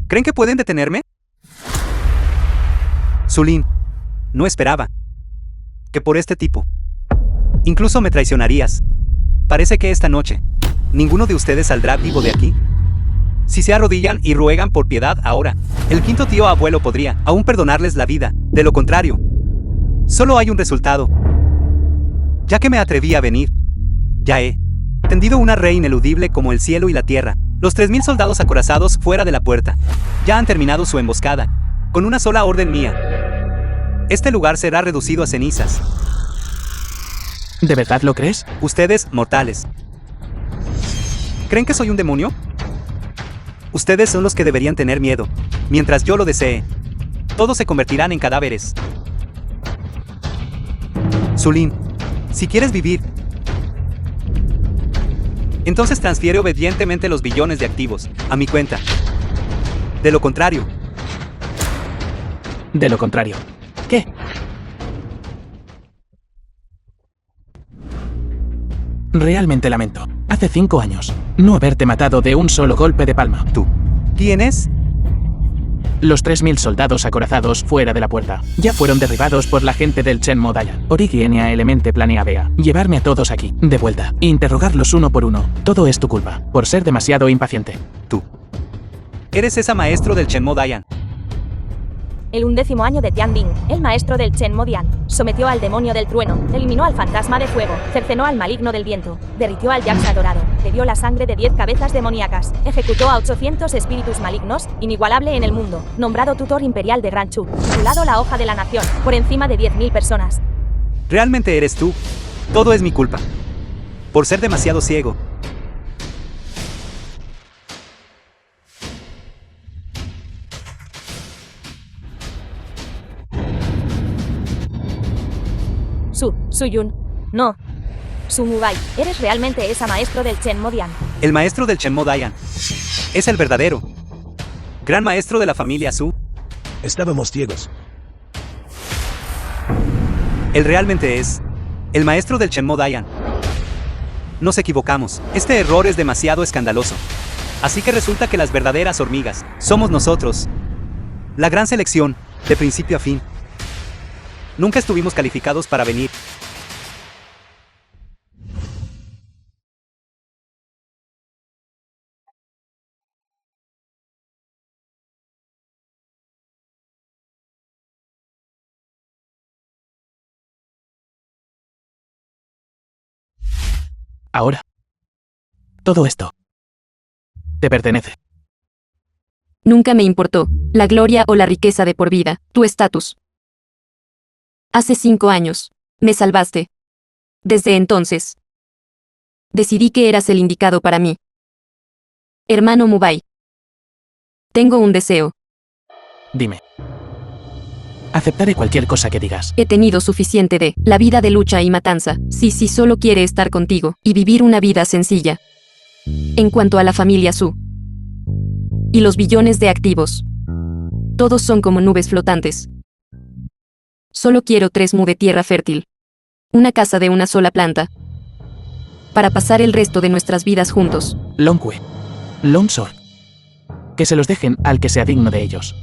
Speaker 5: ¿Creen que pueden detenerme? Su Lin, no esperaba que por este tipo incluso me traicionarías. Parece que esta noche ninguno de ustedes saldrá vivo de aquí. Si se arrodillan y ruegan por piedad ahora, el quinto tío abuelo podría aún perdonarles la vida. De lo contrario, solo hay un resultado. Ya que me atreví a venir, ya he tendido una red ineludible como el cielo y la tierra. Los 3.000 soldados acorazados fuera de la puerta ya han terminado su emboscada, con una sola orden mía. Este lugar será reducido a cenizas.
Speaker 2: ¿De verdad lo crees?
Speaker 5: Ustedes, mortales, ¿creen que soy un demonio? Ustedes son los que deberían tener miedo. Mientras yo lo desee, todos se convertirán en cadáveres. Su Lin, si quieres vivir, entonces transfiere obedientemente los billones de activos a mi cuenta. De lo contrario.
Speaker 2: De lo contrario. ¿Qué? Realmente lamento, hace 5 años, no haberte matado de un solo golpe de palma.
Speaker 5: ¿Tú? ¿Quién es?
Speaker 2: Los 3.000 soldados acorazados fuera de la puerta ya fueron derribados por la gente del Shenmue Dayan. Origi Enya Elemente planea llevarme a todos aquí, de vuelta, e interrogarlos uno por uno. Todo es tu culpa, por ser demasiado impaciente.
Speaker 5: Tú. Eres esa maestro del Shenmue Dayan.
Speaker 1: El 11º año de Tianbing, el maestro del Shenmue Dian, sometió al demonio del trueno, eliminó al fantasma de fuego, cercenó al maligno del viento, derritió al Yaksha dorado, bebió la sangre de 10 cabezas demoníacas, ejecutó a 800 espíritus malignos, inigualable en el mundo, nombrado tutor imperial de Ranchu, titulado la hoja de la nación, por encima de 10.000 personas.
Speaker 5: Realmente eres tú. Todo es mi culpa. Por ser demasiado ciego.
Speaker 1: Suyun. No. Su Mubai, ¿eres realmente esa maestro del Shenmue Dian?
Speaker 5: El maestro del Shenmue Dayan. Es el verdadero gran maestro de la familia Su.
Speaker 4: Estábamos ciegos.
Speaker 5: Él realmente es el maestro del Shenmue Dayan. Nos equivocamos. Este error es demasiado escandaloso. Así que resulta que las verdaderas hormigas somos nosotros. La gran selección, de principio a fin. Nunca estuvimos calificados para venir.
Speaker 2: Ahora, todo esto te pertenece.
Speaker 6: Nunca me importó la gloria o la riqueza de por vida, tu estatus. Hace 5 años, me salvaste. Desde entonces, decidí que eras el indicado para mí. Hermano Mubai, tengo un deseo.
Speaker 2: Dime. Aceptaré cualquier cosa que digas.
Speaker 6: He tenido suficiente de la vida de lucha y matanza. Sí, solo quiere estar contigo y vivir una vida sencilla. En cuanto a la familia Su y los billones de activos, todos son como nubes flotantes. Solo quiero 3 mu de tierra fértil. Una casa de una sola planta. Para pasar el resto de nuestras vidas juntos.
Speaker 2: Longque. Longsword. Que se los dejen al que sea digno de ellos.